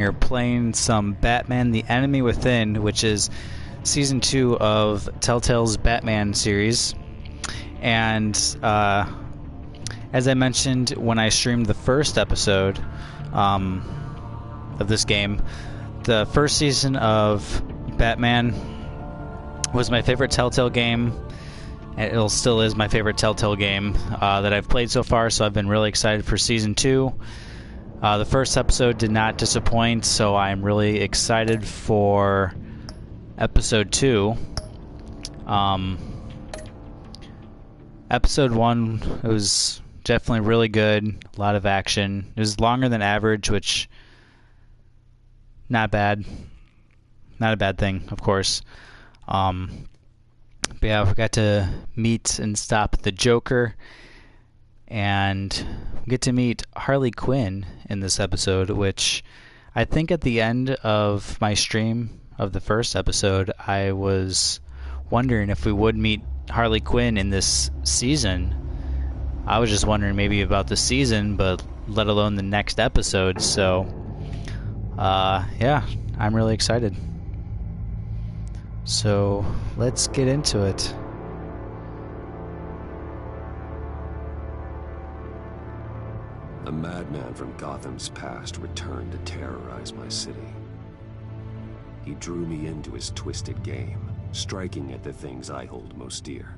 You're playing some Batman the Enemy Within, which is Season 2 of Telltale's Batman series. And as I mentioned when I streamed the first episode of this game, the first season of Batman was my favorite Telltale game. It still is my favorite Telltale game that I've played so far, so I've been really excited for Season 2. The first episode did not disappoint, so I'm really excited for Episode 2. Episode 1, it was definitely really good, a lot of action. It was longer than average, which, not bad. Not a bad thing, of course. But yeah, we got to meet and stop the Joker, and get to meet Harley Quinn in this episode, which I think at the end of my stream of the first episode, I was wondering if we would meet Harley Quinn in this season. I was just wondering maybe about the season, but let alone the next episode. So, yeah, I'm really excited. So, let's get into it. A madman from Gotham's past returned to terrorize my city. He drew me into his twisted game, striking at the things I hold most dear.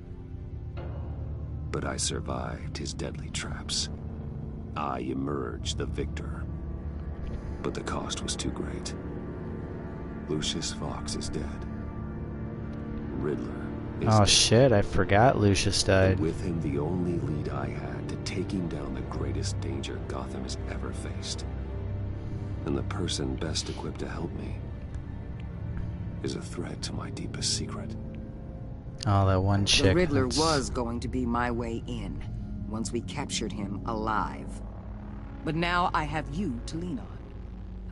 But I survived his deadly traps. I emerged the victor. But the cost was too great. Lucius Fox is dead. Riddler is Oh dead. shit, I forgot Lucius died. And with him the only lead I had to taking down the greatest danger Gotham has ever faced. And the person best equipped to help me is a threat to my deepest secret. Oh, that one chick. The Riddler was going to be my way in, once we captured him alive. But now I have you to lean on.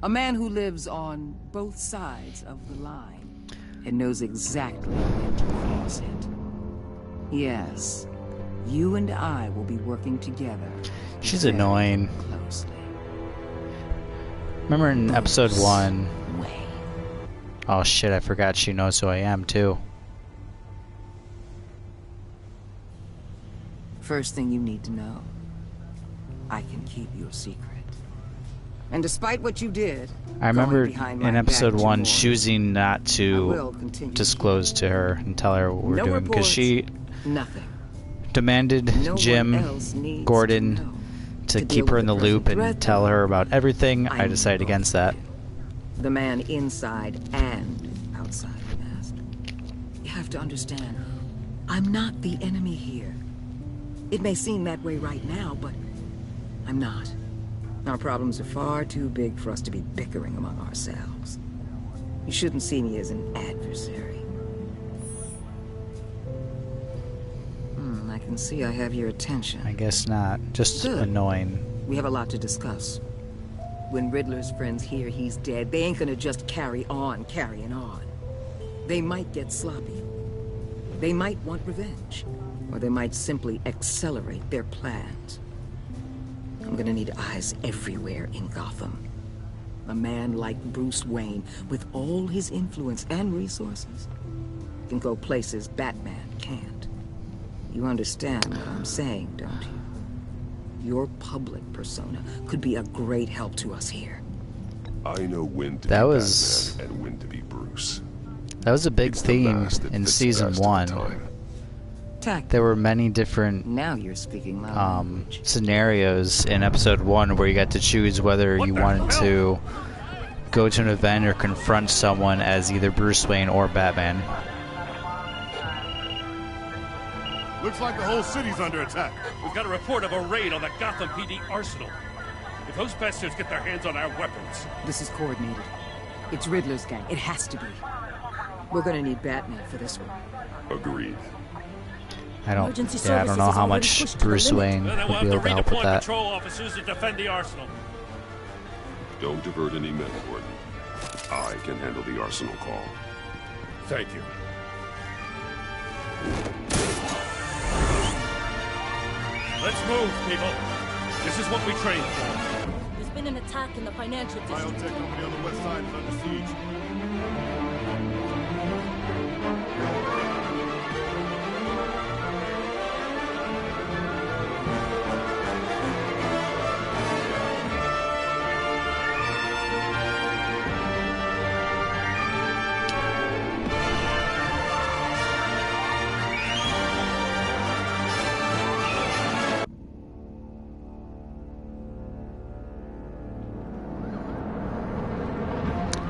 A man who lives on both sides of the line, and knows exactly when to cross it. Yes, you and I will be working together. She's very annoying. Closely. Remember in episode 1... Wayne. Oh shit, I forgot she knows who I am too. First thing you need to know, I can keep your secret. And despite what you did, I remember going behind my in episode back 1 to choosing not I will to continue. disclose to her and tell her what we're No doing, because reports, she nothing. demanded No one Jim else needs Gordon to know. to To keep deal her in the with the loop present and threat, tell her about everything. I I decided need against both that. of you. The man inside and outside the mask. You have to understand, I'm not the enemy here. It may seem that way right now, but I'm not. Our problems are far too big for us to be bickering among ourselves. You shouldn't see me as an adversary. I can see I have your attention. I guess not. Just Good. annoying. We have a lot to discuss. When Riddler's friends hear he's dead, they ain't gonna just carry on carrying on. They might get sloppy. They might want revenge. Or they might simply accelerate their plans. I'm gonna need eyes everywhere in Gotham. A man like Bruce Wayne, with all his influence and resources, can go places Batman can't. You understand what I'm saying, don't you? Your public persona could be a great help to us here. I know when to That be was- Batman and when to be Bruce. That was a big It's the theme mask that in fits season best at the 1. time. There were many different Now you're speaking loud language. scenarios in episode 1 where you got to choose whether you wanted to go to an event or confront someone as either Bruce Wayne or Batman. Looks like the whole city's under attack. We've got a report of a raid on the Gotham PD arsenal. If those bastards get their hands on our weapons... This is coordinated. It's Riddler's gang. It has to be. We're gonna need Batman for this one. Agreed. I don't Emergency know services how is already much pushed to the Bruce limit. Wayne Then would we'll be have able to to help with redeploy that. patrol officers to defend the arsenal. Don't divert any men, Gordon. I can handle the arsenal call. Thank you. Let's move, people. This is what we trained for. There's been an attack in the financial district. Biotech company on the west side is under siege.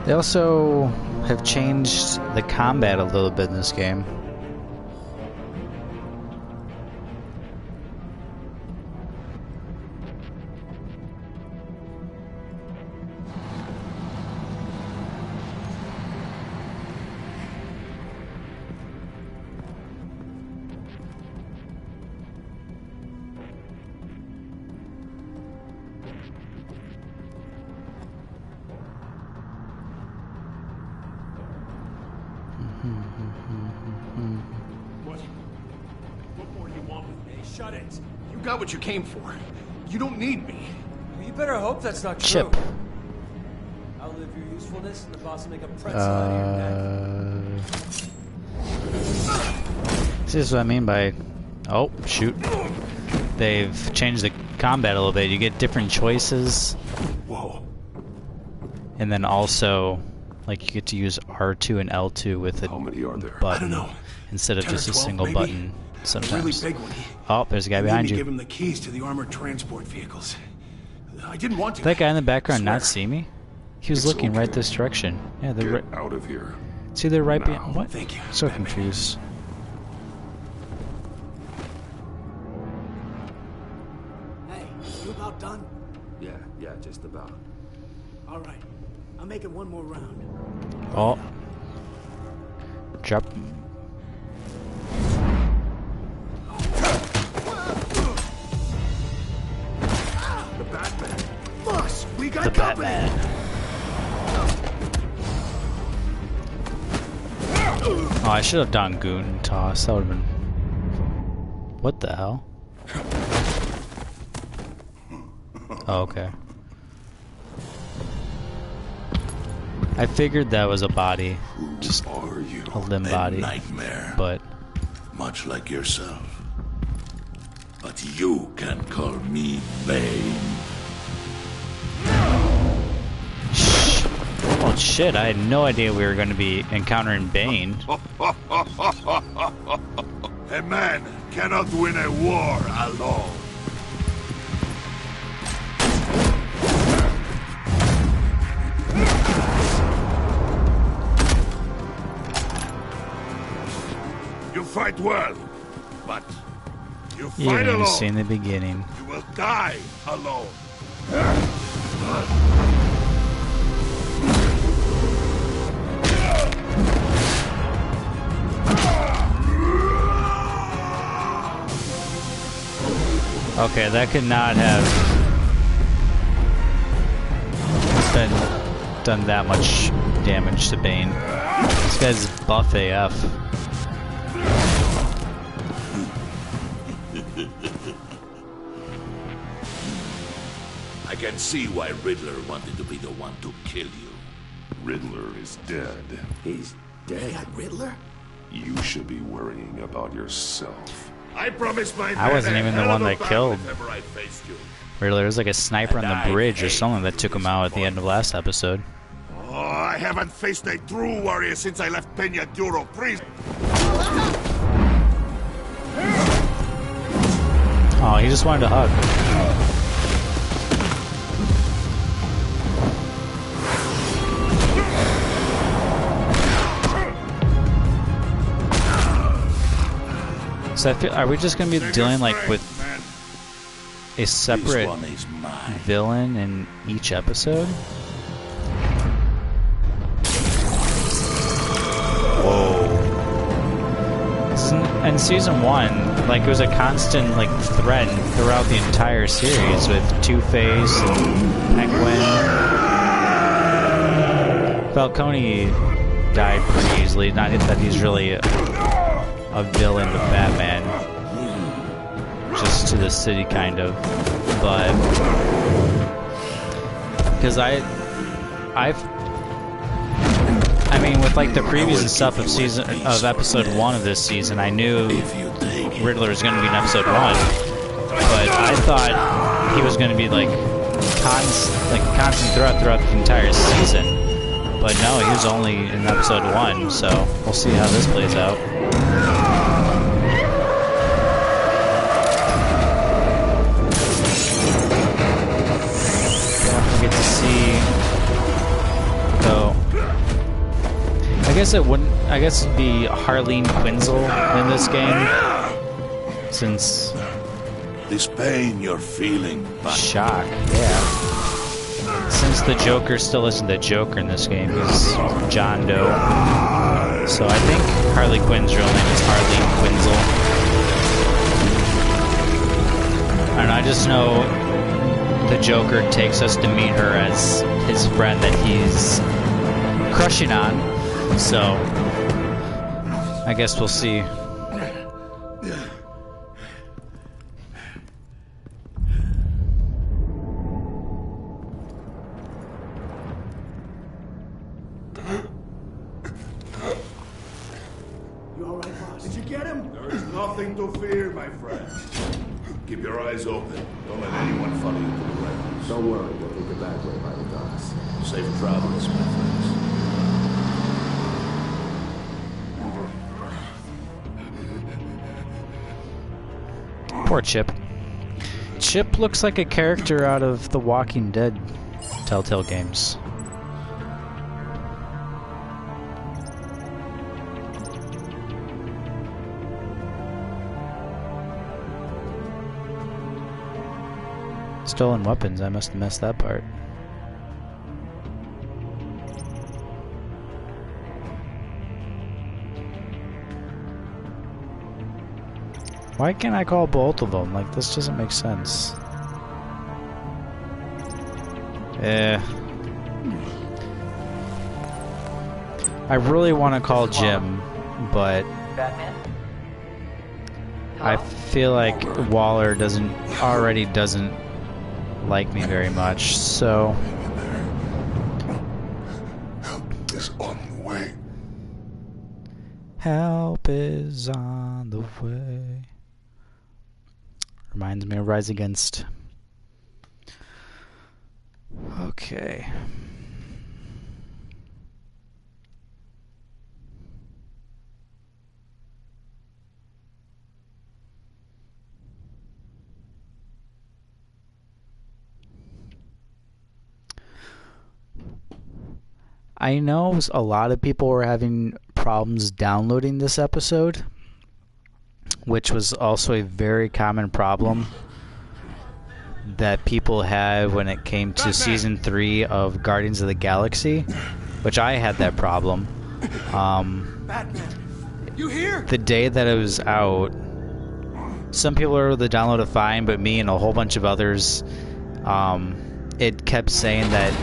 They also have changed the combat a little bit in this game. What more do you want with me? Shut it. You got what you came for. You don't need me. Well, you better hope that's not true. Chip. Outlive your usefulness, and the boss will make a pretzel out of your neck. This is what I mean by... Oh, shoot. They've changed the combat a little bit. You get different choices. Whoa. And then also, like, you get to use R2 and L2 with a How many are there? button I don't know. instead of 10 or just a 12 single maybe? button sometimes. Really big one. Oh, there's a guy He made behind me you. give him the keys to the armored transport vehicles. I didn't want to. Did that guy in the background Swear. not see me? He was It's looking right okay. this direction. Yeah, they're Get right. out of here. See, they're right now. behind. What? Thank you, So Batman. confused. Hey, you about done? Yeah, just about. All right. I'll make it one more round. Oh. Drop. The Batman. Boss, we got The company. Batman. Oh, I should have done Goon Toss. That would have been... What the hell? Oh, okay. I figured that was a body. Just Are you a limb body. nightmare, But... much like yourself? But you can call me Bane. Oh shit, I had no idea we were going to be encountering Bane. A man cannot win a war alone. You fight well, but you You fight didn't even alone. see in the beginning. You will die alone. Okay, that could not have done that much damage to Bane. This guy's buff AF. I can see why Riddler wanted to be the one to kill you. Riddler is dead. He's dead. Got Riddler? You should be worrying about yourself. I promised my I wasn't men a even the hell one of a that battle killed if ever I faced you. Riddler. There was like a sniper on And the I bridge or hate something that took him out at the end of last episode. Oh, I haven't faced a true warrior since I left Peña Duro prison. Oh, he just wanted to hug. So I feel, are we just gonna be dealing like with a This separate one is mine. villain in each episode? Whoa. In season 1, like, it was a constant, like, threat throughout the entire series with Two-Face and Penguin. Falcone died pretty easily, not that he's really a villain with Batman. Just to the city, kind of. But because I mean, with like the previews and stuff of episode 1 of this season, I knew Riddler was going to be in episode 1, but I thought he was going to be like constant throughout the entire season. But no, he was only in episode 1, so we'll see how this plays out. Get to see. I guess it wouldn't. I guess it'd be Harley Quinzel in this game, since this pain you're feeling. Shock, yeah. Since the Joker still isn't the Joker in this game, he's John Doe. So I think Harley Quinn's real name is Harley Quinzel. And I just know the Joker takes us to meet her as his friend that he's crushing on. So, I guess we'll see. You all right, boss? Did you get him? There is nothing to fear, my friend. Keep your eyes open. Don't let anyone follow you to the warehouse. Don't worry, we'll take the back way by the docks. Safe travels, my friends. Poor Chip. Chip looks like a character out of the Walking Dead Telltale games. Stolen weapons, I must have missed that part. Why can't I call both of them? Like, this doesn't make sense. I really want to call Jim, but I feel like Waller already doesn't like me very much, so Help is on the way. help is on the way. Reminds me of Rise Against. Okay. I know a lot of people were having problems downloading this episode, which was also a very common problem that people had when it came to Season 3 of Guardians of the Galaxy, which I had that problem. You here? The day that it was out, some people were able to download it fine, but me and a whole bunch of others, it kept saying that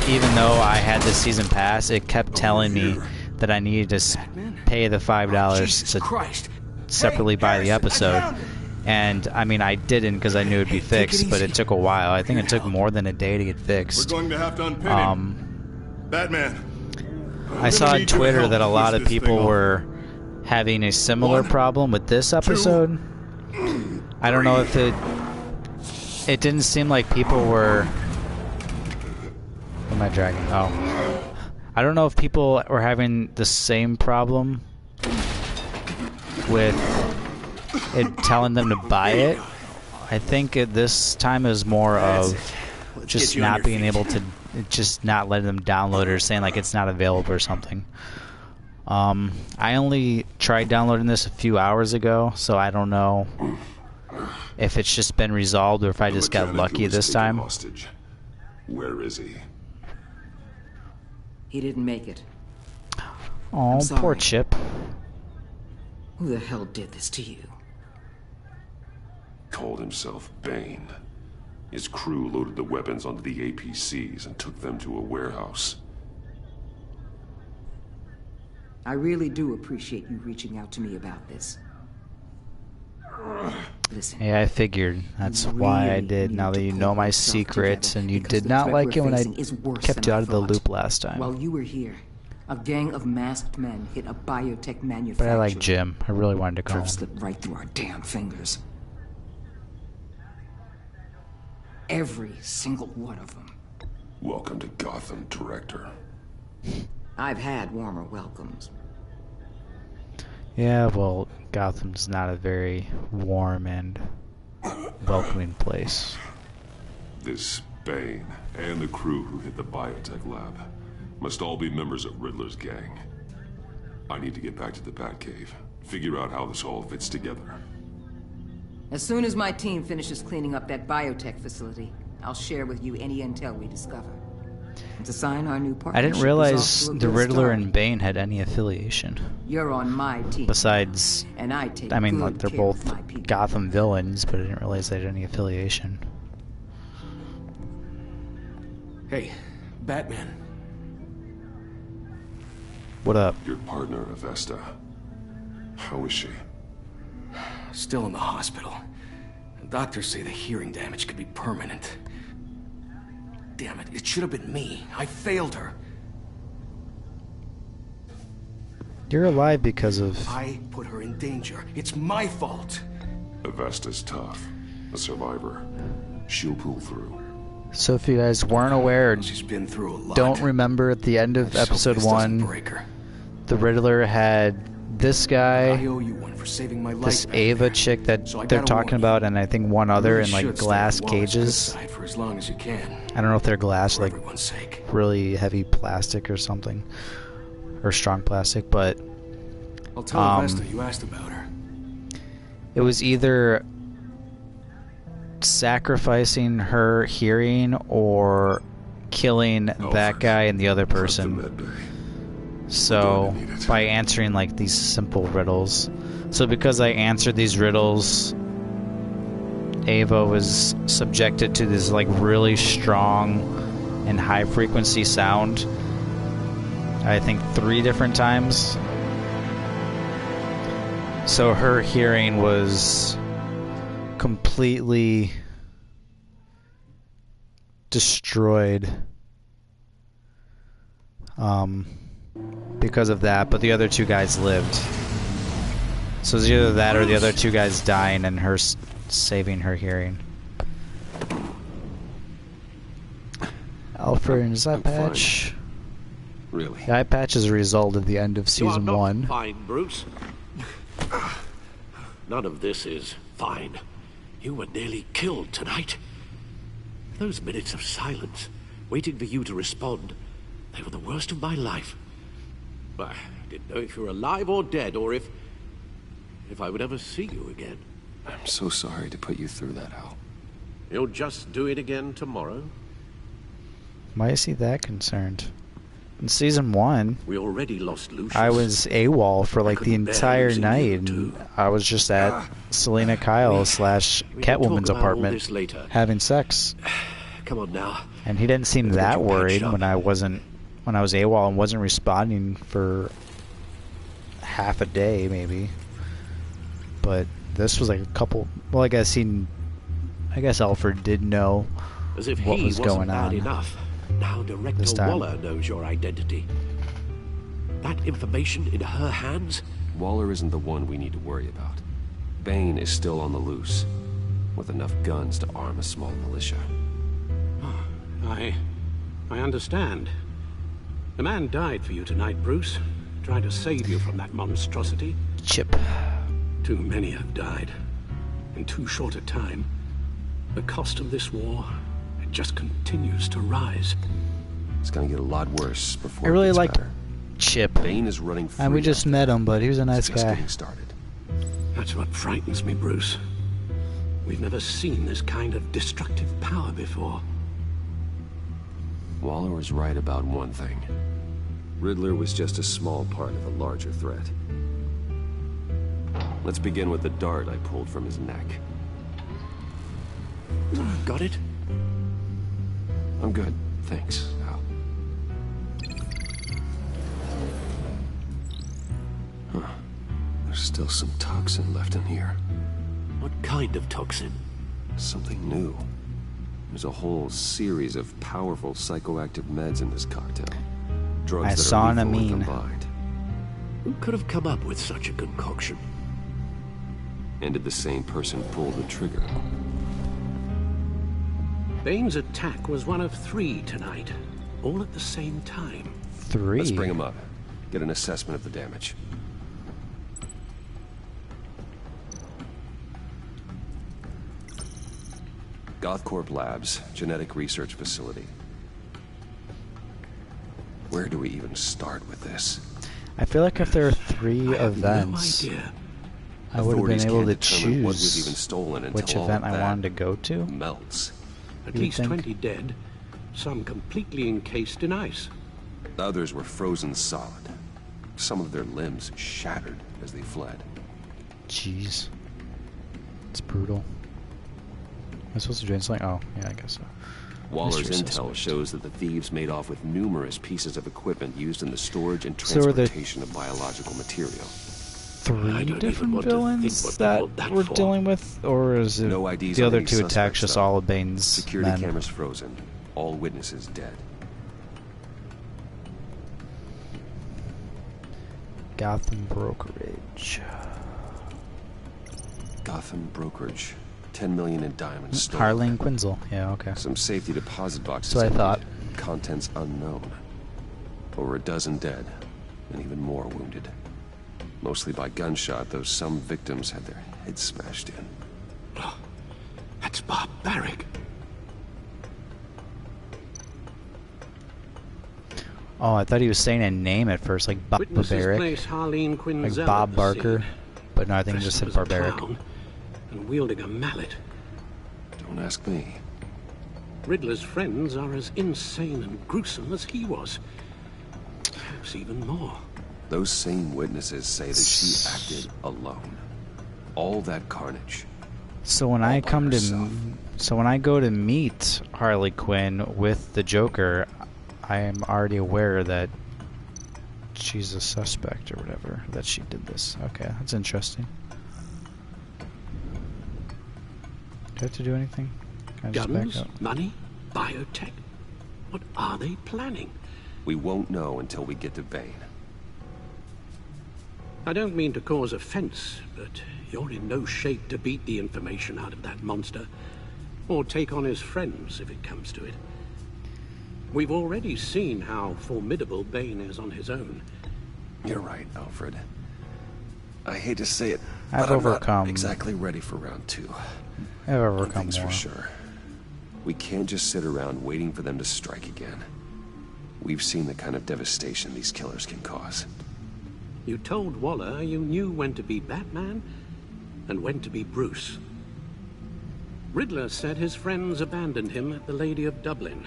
even though I had the season pass, it kept telling me that I needed to pay the $5 to separately buy the episode. And I mean, I didn't because I knew it'd be fixed, but it took a while. I think it took more than a day to get fixed. We're going to have to unpin him. Batman. I saw on Twitter that a lot of people were having a similar problem with this episode. I don't know if it didn't seem like people were... What am I dragging? Oh. I don't know if people were having the same problem with it telling them to buy it. I think this time is more of just not being able to, just not letting them download it or saying like it's not available or something. I only tried downloading this a few hours ago, so I don't know if it's just been resolved or if I just got lucky this time. Hostage. Where is he? He didn't make it. Oh, poor Chip. Who the hell did this to you? Called himself Bane. His crew loaded the weapons onto the APCs and took them to a warehouse. I really do appreciate you reaching out to me about this. Listen. Yeah, I figured. That's why I did. Now that you know my secrets, and you did not like it when I kept you out of the loop last time. While you were here, a gang of masked men hit a biotech manufacturer. But I like Jim. I really wanted to go home. Slipped right through our damn fingers. Every single one of them. Welcome to Gotham, Director. I've had warmer welcomes. Yeah, well, Gotham's not a very warm and welcoming place. This Bane and the crew who hit the biotech lab must all be members of Riddler's gang. I need to get back to the Batcave, figure out how this all fits together. As soon as my team finishes cleaning up that biotech facility, I'll share with you any intel we discover. And to sign our new partnership, I didn't realize the Riddler and Bane had any affiliation. You're on my team. Besides, and I take like, they're both Gotham villains, but I didn't realize they had any affiliation. Hey, Batman. What up? Your partner, Avesta. How is she? Still in the hospital. Doctors say the hearing damage could be permanent. Damn it, it should have been me. I failed her. You're alive because of... I put her in danger. It's my fault. Avesta's tough. A survivor. She'll pull through. So if you guys weren't aware, or she's been through a lot. Don't remember at the end of episode 1, the Riddler had this guy, I owe you one for saving my life, this Ava chick that they're talking about, and I think one other in like glass cages. For as long as you can. I don't know if they're glass, like really heavy plastic or something, or strong plastic, but I'll tell Avesta you asked about her. It was either sacrificing her hearing or killing that guy and the other person. So by answering like these simple riddles. So because I answered these riddles, Ava was subjected to this like really strong and high frequency sound, I think 3 different times. So her hearing was completely destroyed because of that, but the other 2 guys lived. So it's either that or the other 2 guys dying and her saving her hearing. Alfred, is that patch? Really? The eye patch is a result of the end of season 1. Fine, Bruce. None of this is fine. You were nearly killed tonight. Those minutes of silence, waiting for you to respond, they were the worst of my life. I didn't know if you were alive or dead, or if I would ever see you again. I'm so sorry to put you through that, Al. You'll just do it again tomorrow? Why is he that concerned? In season 1, we already lost Lucius. I was AWOL for like the entire night, and I was just at Selena Kyle / Catwoman's apartment having sex. Come on now. And he didn't seem that worried when I was AWOL and wasn't responding for half a day maybe. But this was like a couple. Well, I guess Alfred did know As if what he was going on. Enough. Now Director Waller knows your identity. That information in her hands? Waller isn't the one we need to worry about. Bane is still on the loose, with enough guns to arm a small militia. I understand. The man died for you tonight, Bruce. Trying to save you from that monstrosity. Chip. Too many have died. In too short a time. The cost of this war, it just continues to rise. It's gonna get a lot worse before I really it gets like better. Chip. Bane is running free. And we just met him, but he was a nice just guy. Getting started. That's what frightens me, Bruce. We've never seen this kind of destructive power before. Waller was right about one thing. Riddler was just a small part of a larger threat. Let's begin with the dart I pulled from his neck. Got it? I'm good, thanks, Al. Huh. There's still some toxin left in here. What kind of toxin? Something new. There's a whole series of powerful psychoactive meds in this cocktail. Drugs that are lethal when combined. Who could have come up with such a concoction? And did the same person pull the trigger? Bane's attack was one of 3 tonight, all at the same time. 3? Let's bring him up. Get an assessment of the damage. Gothcorp Labs, genetic research facility. Where do we even start with this? I feel like if there are 3 events, I would have been able to choose what was even stolen which event I wanted to go to. Melts. At least 20 dead, some completely encased in ice. Others were frozen solid. Some of their limbs shattered as they fled. Jeez. It's brutal. Am I supposed to join something? Oh, yeah, I guess so. Waller's intel shows that the thieves made off with numerous pieces of equipment used in the storage and transportation of biological material. 3 different villains that we're dealing with? Or is it no IDs the on other any 2 attacks just all of Bane's security men? cameras frozen. All witnesses dead. Gotham Brokerage. Gotham Brokerage. 10 million in diamonds stolen. Harley Quinn. Yeah, okay. Some safety deposit boxes. So I thought. Contents unknown. Over a dozen dead, and even more wounded. Mostly by gunshot, though some victims had their heads smashed in. Oh, that's barbaric. Oh, I thought he was saying a name at first, like Barbaric. Like Bob Barker. But no, I think he just said Barbaric. And wielding a mallet. Don't ask me. Riddler's friends are as insane and gruesome as he was. Perhaps even more. Those same witnesses say that she acted alone. All that carnage. So when I go to meet Harley Quinn with the Joker, I am already aware that she's a suspect or whatever, that she did this. Okay, that's interesting. Do I have to do anything? Can I just Guns, back up? money, biotech. What are they planning? We won't know until we get to Bane. I don't mean to cause offense, but you're in no shape to beat the information out of that monster, or take on his friends if it comes to it. We've already seen how formidable Bane is on his own. You're right, Alfred. I hate to say it, I've but overcome. I'm not exactly ready for round 2. I've overcome One thing's more. for sure. We can't just sit around waiting for them to strike again. We've seen the kind of devastation these killers can cause. You told Waller you knew when to be Batman and when to be Bruce. Riddler said his friends abandoned him at the Lady of Dublin.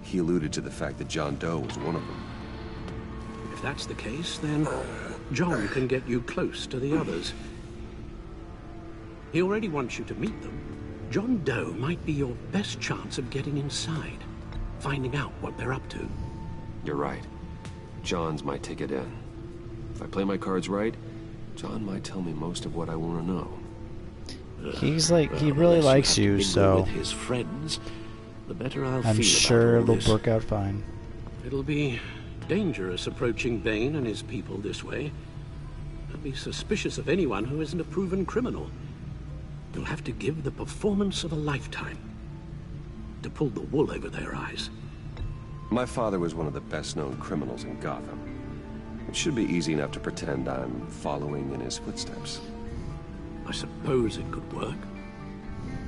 He alluded to the fact that John Doe was one of them. If that's the case, then John can get you close to the others. He already wants you to meet them. John Doe might be your best chance of getting inside, finding out what they're up to. You're right. John's my ticket in. If I play my cards right, John might tell me most of what I want to know. He's like, he really likes you, so with his friends, the better I'll I'm feel sure about all it'll work out fine. It'll be dangerous approaching Bane and his people this way. I'll be suspicious of anyone who isn't a proven criminal. You'll have to give the performance of a lifetime to pull the wool over their eyes. My father was one of the best-known criminals in Gotham. It should be easy enough to pretend I'm following in his footsteps. I suppose it could work.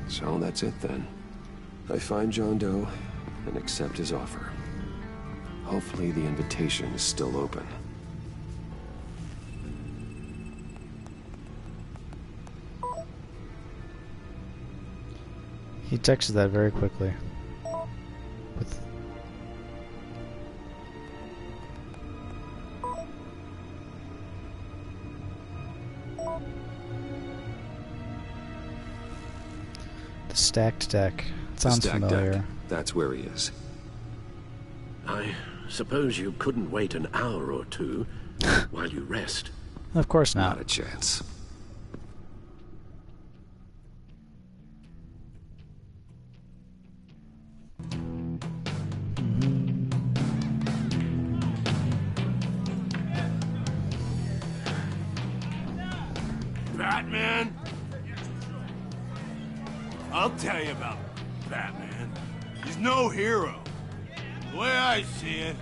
So that's it then. I find John Doe and accept his offer. Hopefully the invitation is still open. He texted that very quickly. With the stacked deck. Sounds familiar. Deck. That's where he is. I suppose you couldn't wait an hour or two while you rest. Of course not. Not a chance. I'll tell you about Batman. He's no hero. The way I see it,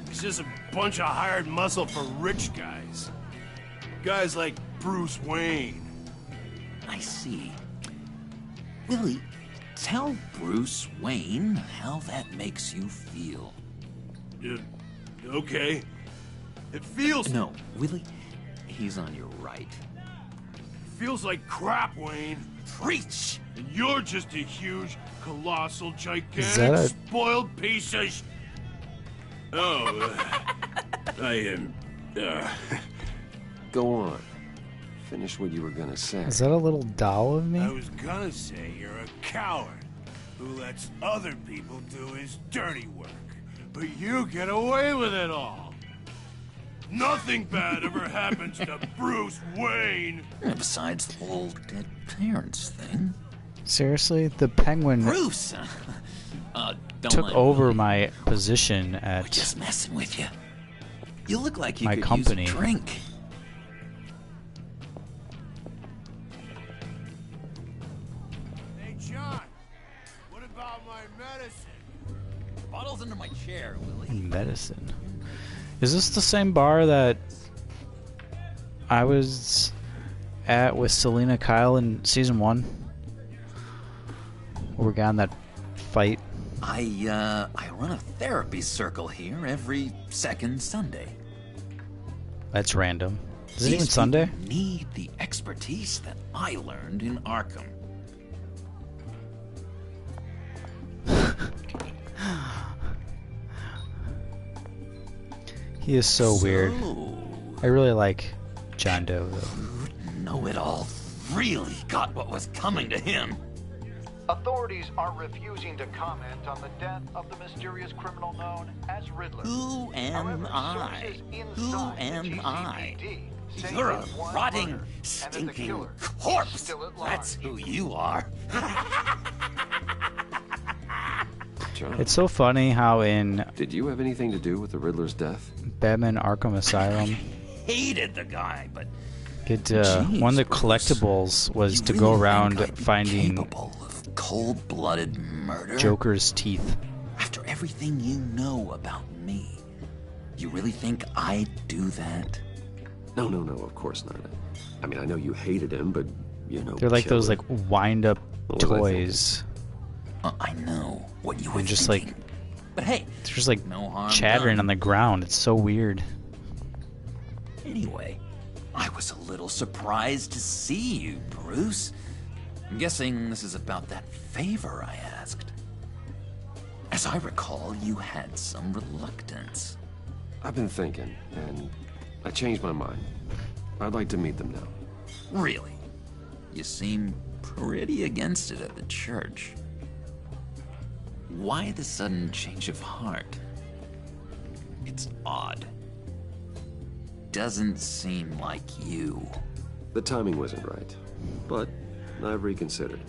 he's just a bunch of hired muscle for rich guys. Guys like Bruce Wayne. I see. Willie, tell Bruce Wayne how that makes you feel. Okay. It feels... No, Willie, he's on your right. Feels like crap, Wayne. Preach! And you're just a huge, colossal, gigantic, spoiled piece of I am... Go on. Finish what you were gonna say. Is that a little doll of me? I was gonna say you're a coward who lets other people do his dirty work. But you get away with it all. Nothing bad ever happens to Bruce Wayne. Besides the whole dead parents thing. Seriously? The Penguin Bruce! Don't took over my position at... We're just messing with you. You look like you my could company. use a drink. Hey, John. What about my medicine? Bottle's under my chair, Willie. Medicine. Is this the same bar that I was at with Selena Kyle in season 1? Where we got in that fight? I run a therapy circle here every second Sunday. That's random. Is it These even Sunday? people need the expertise that I learned in Arkham. He is so weird. I really like John Doe, though. Know-it-all really got what was coming to him. Authorities are refusing to comment on the death of the mysterious criminal known as Riddler. Who am I? Who am I? You're a rotting, stinking corpse. That's who you are. John, It's so funny how in did you have anything to do with the Riddler's death? Batman Arkham Asylum, Hated the guy, but one of the collectibles was to go around finding capable of cold-blooded murder. Joker's teeth. After everything you know about me, you really think I'd do that? No, of course not. I mean, I know you hated him, but, you know... They're like killer. those like wind-up What was I toys. I know what you were And just thinking. like... But hey, they're just like no harm chattering done. on the ground. It's so weird. Anyway, I was a little surprised to see you, Bruce. I'm guessing this is about that favor I asked. As I recall, you had some reluctance. I've been thinking, and I changed my mind. I'd like to meet them now. Really? You seem pretty against it at the church. Why the sudden change of heart? It's odd. Doesn't seem like you. The timing wasn't right, but I've reconsidered.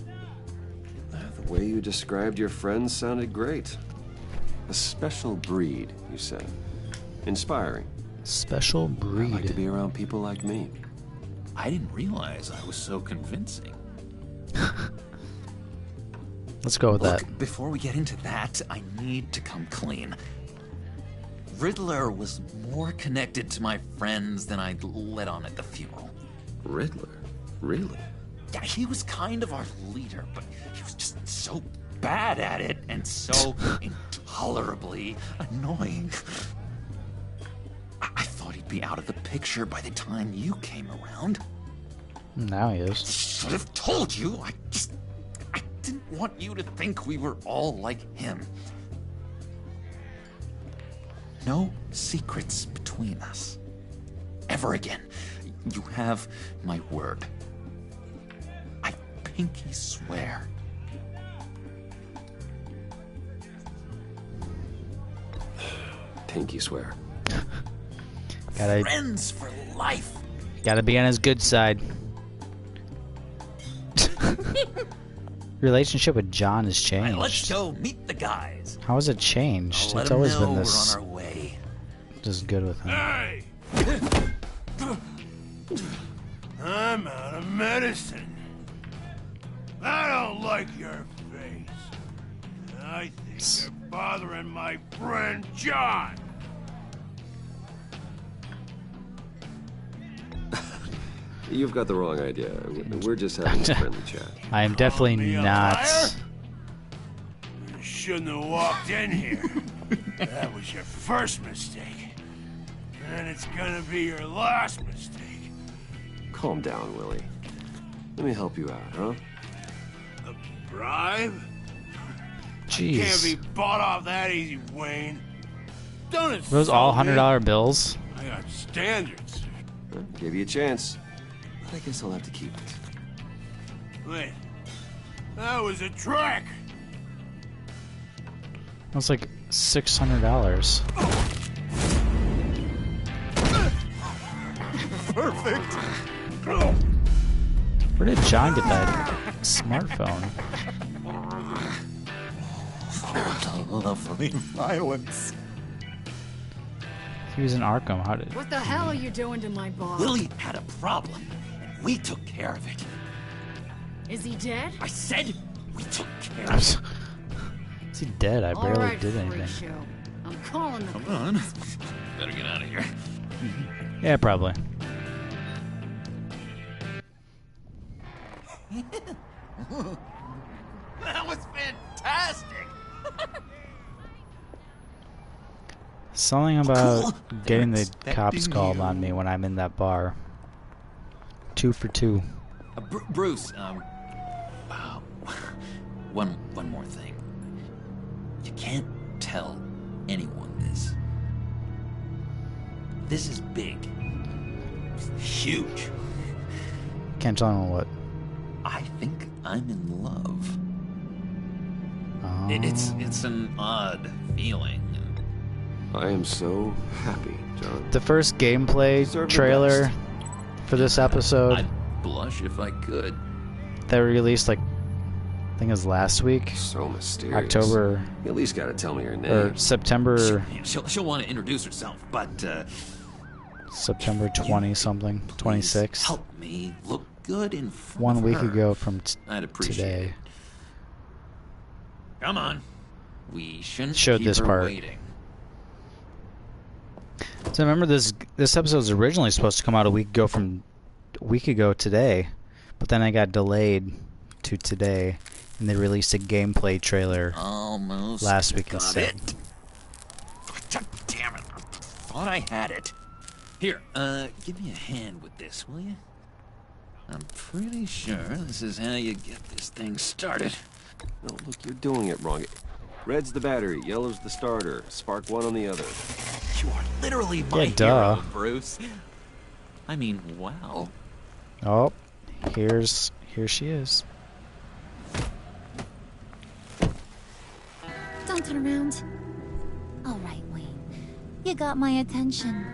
The way you described your friends sounded great. A special breed, you said. Inspiring. Special breed. I like to be around people like me. I didn't realize I was so convincing. Let's go with Look, that. before we get into that, I need to come clean. Riddler was more connected to my friends than I'd let on at the funeral. Riddler? Really? Yeah, he was kind of our leader, but he was just so bad at it and so intolerably annoying. I thought he'd be out of the picture by the time you came around. Now he is. Should have told you. I didn't want you to think we were all like him. No secrets between us. Ever again. You have my word. I pinky swear. Pinky swear. Friends for life. Gotta be on his good side. Relationship with John has changed. Right, let's go meet the guys. How has it changed? Let It's them always know been this. we're on our way. Just good with him. Hey! I'm out of medicine. I don't like your face. I think you're bothering my friend John. You've got the wrong idea. We're just having a friendly chat. I am definitely not. You shouldn't have walked in here. That was your first mistake. And it's gonna be your last mistake. Calm down, Willie. Let me help you out, huh? A bribe? Jeez. Can't be bought off that easy, Wayne. Don't insult Those all me. $100 bills? I got standards. Well, give you a chance. But I guess I'll have to keep it. Wait. That was a trick. That was like $600. Perfect. Where did John get that smartphone? Lovely violence. He was in Arkham. How did? What the hell are you doing to my bar? Willie had a problem. We took care of it. Is he dead? I said we took care of it. Is he dead? I barely Alright, did freak anything. show. I'm calling the Come on. Better get out of here. Yeah, probably. That was fantastic. Something about getting the cops called on me when I'm in that bar. 2 for 2. Bruce, one more thing. You can't tell anyone this. This is big. Huge. Can't tell him what. I think I'm in love. Oh. It's an odd feeling. I am so happy, John. The first gameplay Deserve the trailer best. for this episode I'd blush if I could. that released, like, I think it was last week. So mysterious. October You at least gotta tell me her name. or September. She'll want to introduce herself, but September 20 something, 26. help me look good in front 1 of week her. ago from I'd appreciate today. it. Come on. We shouldn't Showed keep this her part. waiting. So remember, this episode was originally supposed to come out a week ago today, but then I got delayed to today, and they released a gameplay trailer Almost last week got instead. it. God damn it! I thought I had it. Here, give me a hand with this, will you? I'm pretty sure this is how you get this thing started. No, look, you're doing it wrong. Red's the battery, yellow's the starter. Spark one on the other. You are literally my Yeah, duh. hero, Bruce. I mean, wow. Oh, here she is. Don't turn around. All right, Wayne. You got my attention.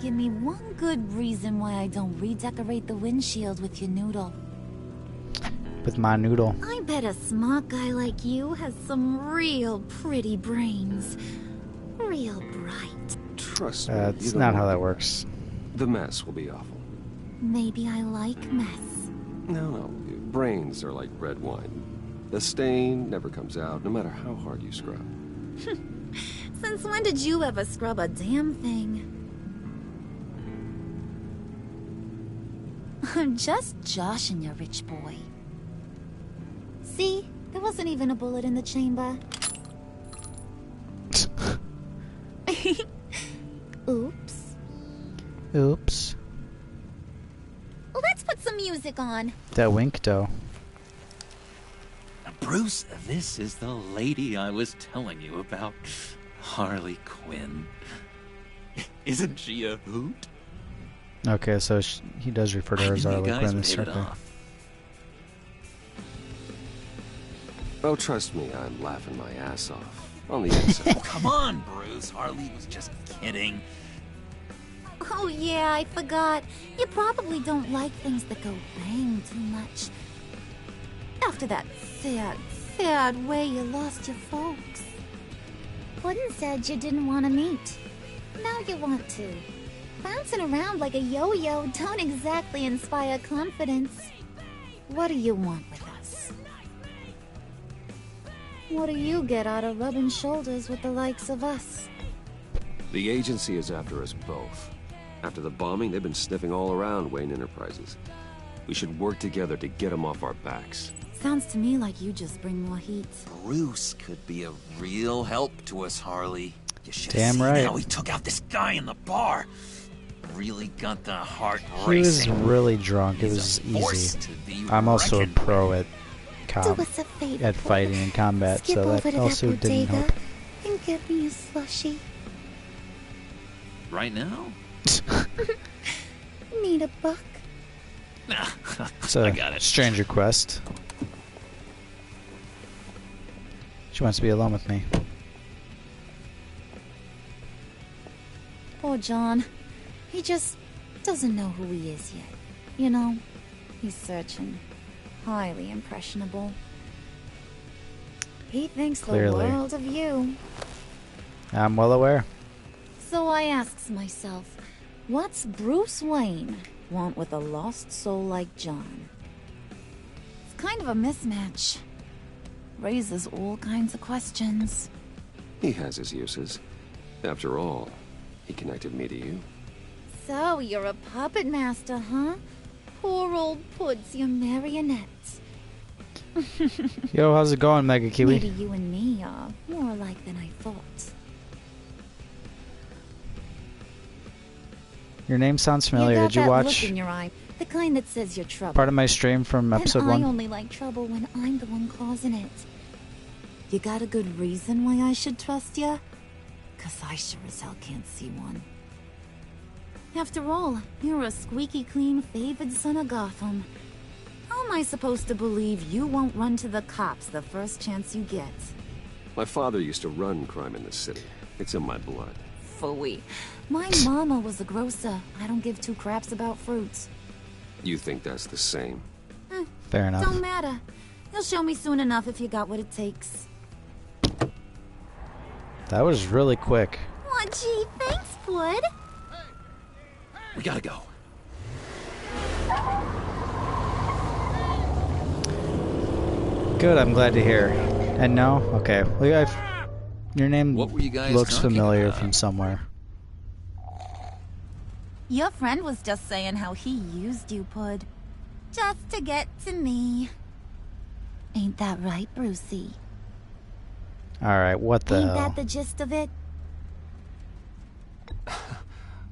Give me one good reason why I don't redecorate the windshield with your noodle. With my noodle. I bet a smart guy like you has some real pretty brains. Real bright. Trust me. That's you don't not want how that to. works. The mess will be awful. Maybe I like mess. No. Brains are like red wine. The stain never comes out, no matter how hard you scrub. Since when did you ever scrub a damn thing? I'm just joshing you, rich boy. See? There wasn't even a bullet in the chamber. Oops. Oops. Let's put some music on. That wink, though. Bruce, this is the lady I was telling you about. Harley Quinn. Isn't she a hoot? Okay, so he does refer to her as I knew Harley you guys Quinn. would This hit it okay. off. Oh, trust me, I'm laughing my ass off. On the inside. Oh, come on, Bruce. Harley was just kidding. Oh yeah, I forgot. You probably don't like things that go bang too much. After that sad way you lost your folks. Puddin' said you didn't want to meet. Now you want to. Bouncing around like a yo-yo don't exactly inspire confidence. What do you want with us? What do you get out of rubbing shoulders with the likes of us? The agency is after us both. After the bombing, they've been sniffing all around Wayne Enterprises. We should work together to get them off our backs. Sounds to me like you just bring more heat. Bruce could be a real help to us, Harley. You should Damn have seen right. how he took out this guy in the bar. Really got the heart He was racing. really drunk. It He's was a force easy. to be I'm also a reckoned pro at Do us a favor. at fighting and combat, Skip so over that to also that didn't bodega help. and get me a slushie. Right now? Need a buck? Nah, It's I a got it. strange request. She wants to be alone with me. Poor John. He just doesn't know who he is yet. You know, he's searching. Highly impressionable. He thinks Clearly. the world of you. I'm well aware. So I asks myself, what's Bruce Wayne want with a lost soul like John? It's kind of a mismatch. Raises all kinds of questions. He has his uses. After all, he connected me to you. So you're a puppet master, huh? Poor old Puds, your marionette. Yo, how's it going, Mega Kiwi? Maybe you and me are more alike than I thought. Your name sounds familiar. You got Did you that watch look in your eye, the kind that says you're trouble. part of my stream from episode and I 1? only like trouble when I'm the one causing it. You got a good reason why I should trust you? 'Cause I sure as hell can't see one. After all, you're a squeaky clean favored son of Gotham. How am I supposed to believe you won't run to the cops the first chance you get? My father used to run crime in this city. It's in my blood. Phooey. My mama was a grocer. I don't give two craps about fruits. You think that's the same? Fair enough. Don't matter. You'll show me soon enough if you got what it takes. That was really quick. Aw, gee, thanks, Wood. We gotta go. Good, I'm glad to hear. And no? Okay. Well, your name What were you guys looks talking familiar about? from somewhere. Your friend was just saying how he used you, Pud. Just to get to me. Ain't that right, Brucey? Alright, what the Ain't hell? that the gist of it?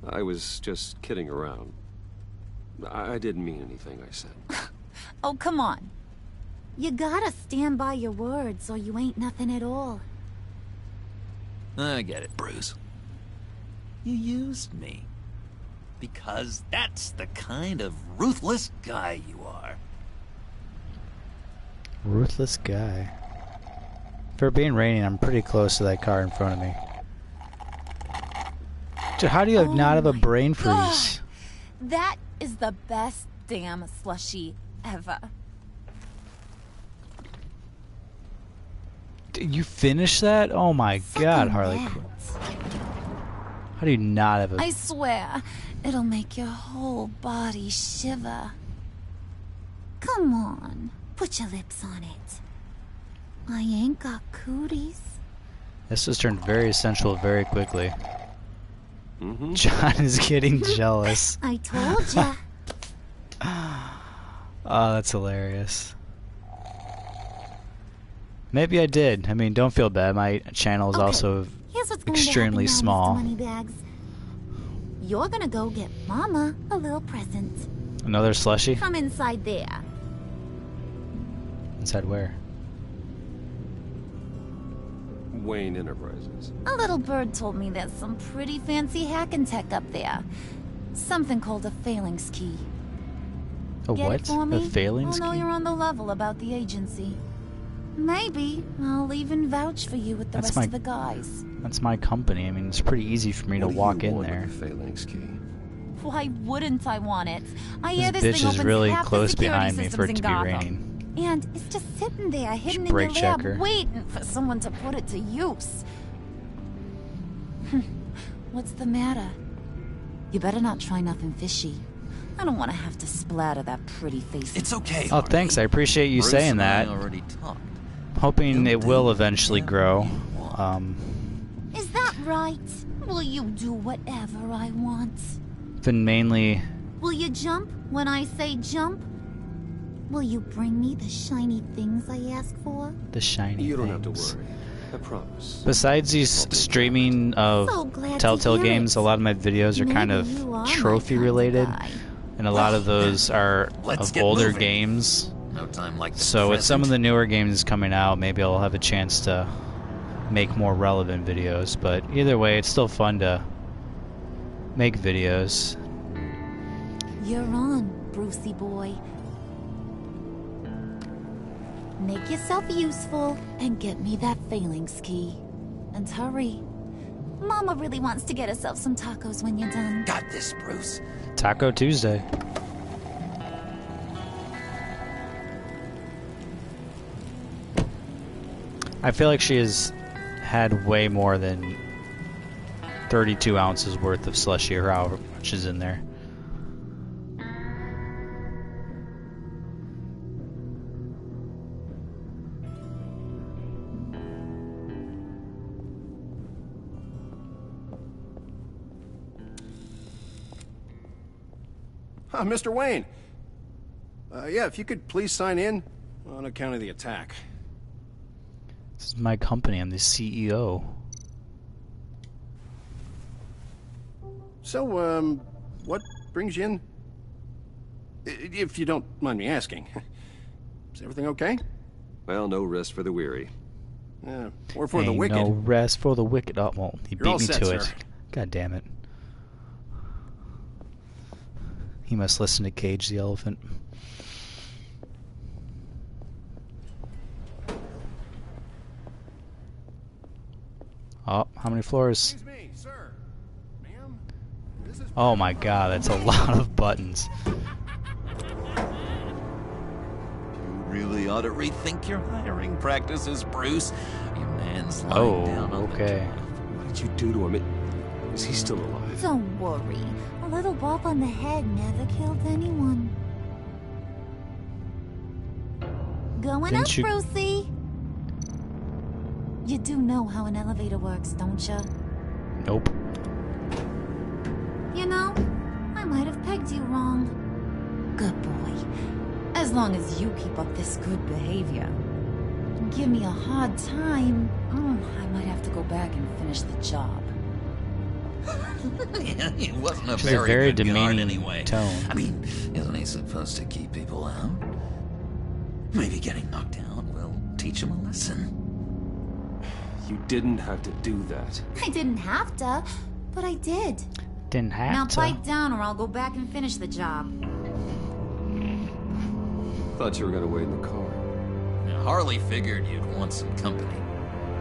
I was just kidding around. I didn't mean anything I said. Oh, come on. You gotta stand by your words or you ain't nothing at all. I get it, Bruce. You used me. Because that's the kind of ruthless guy you are. Ruthless guy. For it being raining, I'm pretty close to that car in front of me. Dude, how do you not have a brain freeze? God, that is the best damn slushie ever. Did you finish that? Oh my god, Harley that. Quinn. How do you not have a... I swear, it'll make your whole body shiver. Come on, put your lips on it. I ain't got cooties. This has turned very sensual very quickly. John is getting jealous. I told ya. Oh, that's hilarious. Maybe I did. I mean, don't feel bad. My channel is also Here's what's going extremely to happen small. now, Mr. Moneybags. You're gonna go get Mama a little present Another slushie? from inside there. Inside where? Wayne Enterprises. A little bird told me there's some pretty fancy hacking tech up there. Something called a phalanx key. A Get what? it for me? A phalanx I'll know key? you're on the level about the agency. Maybe I'll even vouch for you with the That's rest my- of the guys. That's my company. I mean, it's pretty easy for me to What do walk you in want there. with the phalanx key? Why wouldn't I want it? I hear This this bitch thing is opens really half close the security behind me for systems it in to be Gotham. raining. And it's just sitting there, hidden in your brake lab, checker. waiting for someone to put it to use. What's the matter? You better not try nothing fishy. I don't want to have to splatter that pretty face. It's okay. Oh, thanks. I appreciate you Bruce saying and that. I already talked. Hoping it will eventually grow. Is that right? Will you do whatever I want? Been mainly... Will you jump when I say jump? Will you bring me the shiny things I ask for? The shiny You don't things. have to worry. I promise. Besides these streaming of So glad to Telltale hear games, it. a lot of my videos are kind Maybe of you are my trophy kind of related. guy. And a lot of those are Let's of get older moving. games. No time like the So with some of present. the newer games coming out, maybe I'll have a chance to make more relevant videos. But either way, it's still fun to make videos. You're on, Brucey boy. Make yourself useful and get me that phalanx key. And hurry. Mama really wants to get herself some tacos when you're done. Got this, Bruce. Taco Tuesday. I feel like she has had way more than 32 ounces worth of slushy or however much is in there. Mr. Wayne. Yeah, if you could please sign in on account of the attack. This is my company. I'm the CEO. So, what brings you in? If you don't mind me asking. Is everything okay? Well, no rest for the weary. Or for the Ain't wicked. no rest for the wicked. Oh, well, he You're all beat me set, to it. sir. God damn it. He must listen to Cage the Elephant. Oh, how many floors? Excuse me, sir. Ma'am? This is Oh my god, that's a lot of buttons. You really ought to rethink your hiring practices, Bruce. Your man's lying down on okay. What did you do to him? Is he still alive? Don't worry. A little bump on the head never killed anyone. Going Didn't up, you- Brucey. You do know how an elevator works, don't you? Nope. You know, I might have pegged you wrong. Good boy. As long as you keep up this good behavior. Give me a hard time, I might have to go back and finish the job. Yeah, he wasn't a She's a very good guard demeaning anyway. tone. I mean, isn't he supposed to keep people out? Maybe getting knocked out will teach him a lesson. You didn't have to do that. I didn't have to, but I did. Didn't have Now to. pipe down or I'll go back and finish the job. Thought you were gonna wait in the car. Now, Harley figured you'd want some company.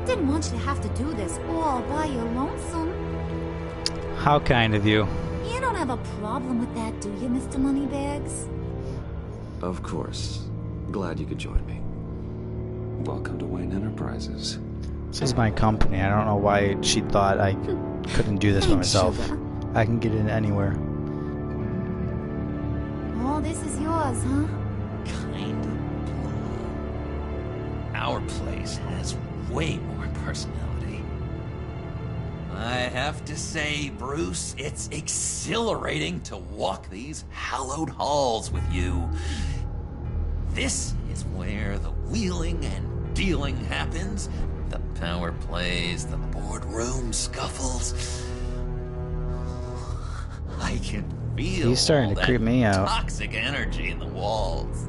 Didn't want you to have to do this all by your lonesome. How kind of you. You don't have a problem with that, do you, Mr. Moneybags? Of course. Glad you could join me. Welcome to Wayne Enterprises. This is my company. I don't know why she thought I couldn't do this by Thanks, myself. sugar. I can get in anywhere. Oh, this is yours, huh? Kind of blue. Our place has way more personality. I have to say, Bruce, it's exhilarating to walk these hallowed halls with you. This is where the wheeling and dealing happens. The power plays, the boardroom scuffles. I can feel He's starting all to that creep me out. toxic energy in the walls.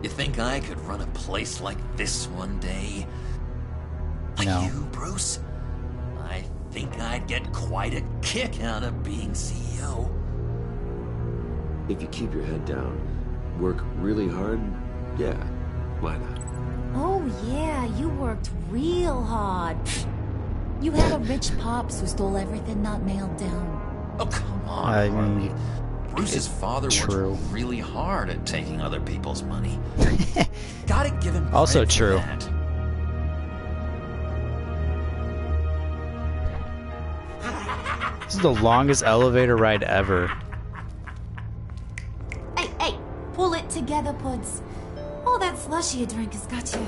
You think I could run a place like this one day? Like No. you, Bruce? I think I'd get quite a kick out of being CEO. If you keep your head down, work really hard, yeah, why not? Oh, yeah, you worked real hard. You had a rich pops who stole everything not nailed down. Oh, come on, I Harley. mean, Bruce's father true. worked really hard at taking other people's money. Gotta give him Also credit for true. that. This is the longest elevator ride ever. together, Puds. All that slushy you drink has got you.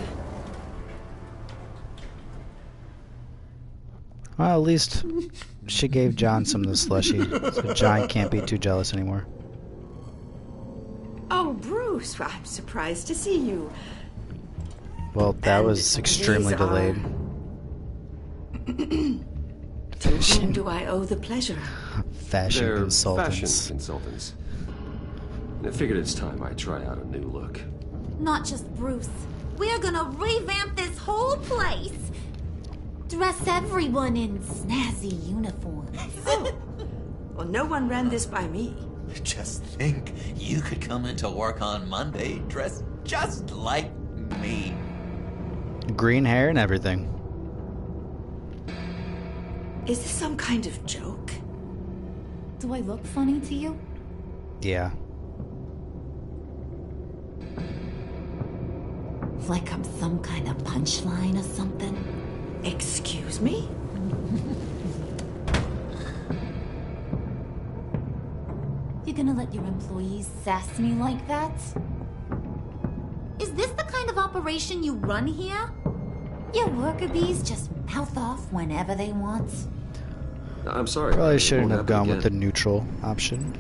Well, at least she gave John some of the slushy, so John can't be too jealous anymore. Oh, Bruce, I'm surprised to see you. Well, that was extremely delayed. To whom do I owe the pleasure? Fashion They're consultants. Fashion consultants. I figured it's time I try out a new look. Not just Bruce. We're gonna revamp this whole place. Dress everyone in snazzy uniforms. Oh. Well, no one ran this by me. Just think, you could come into work on Monday dressed just like me. Green hair and everything. Is this some kind of joke? Do I look funny to you? Yeah. Like I'm some kind of punchline or something? Excuse me? You gonna let your employees sass me like that? Is this the kind of operation you run here? Your worker bees just mouth off whenever they want? I'm sorry. Probably shouldn't have gone with the neutral option.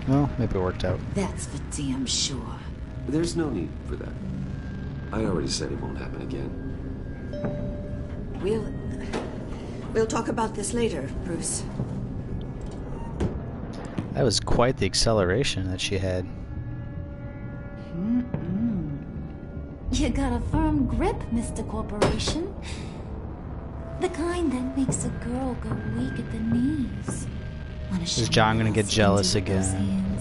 Well, maybe it worked out. That's for damn sure. There's no need for that. I already said it won't happen again. We'll talk about this later, Bruce. That was quite the acceleration that she had. You got a firm grip, Mr. Corporation. The kind that makes a girl go weak at the knees. Is John gonna get jealous again?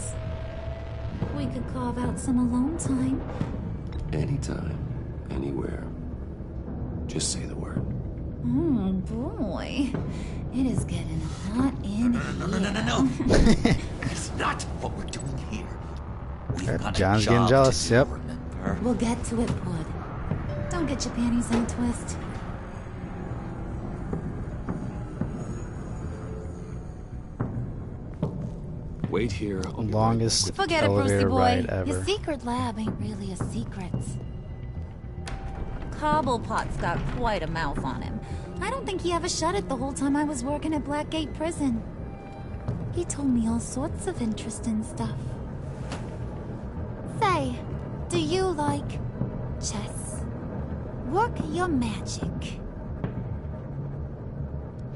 We could carve out some alone time. Anytime, anywhere. Just say the word. Oh boy, it is getting hot in here. No. That's not what we're doing here. We've got John's a getting job jealous. to do, Yep. remember? We'll get to it, Bud. Don't get your panties in a twist. Wait here. Longest Forget it, Brucey elevator boy. ride ever. Your secret lab ain't really a secret. Cobblepot's got quite a mouth on him. I don't think he ever shut it the whole time I was working at Blackgate Prison. He told me all sorts of interesting stuff. Say, do you like chess? Work your magic.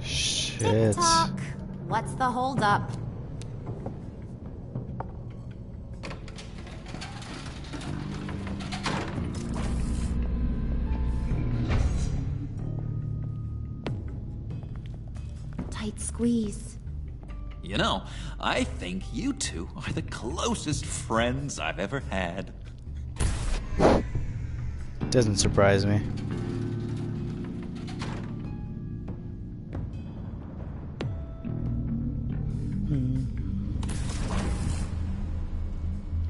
Shit. Tick-tock. What's the holdup? Tight squeeze. You know, I think you two are the closest friends I've ever had. Doesn't surprise me.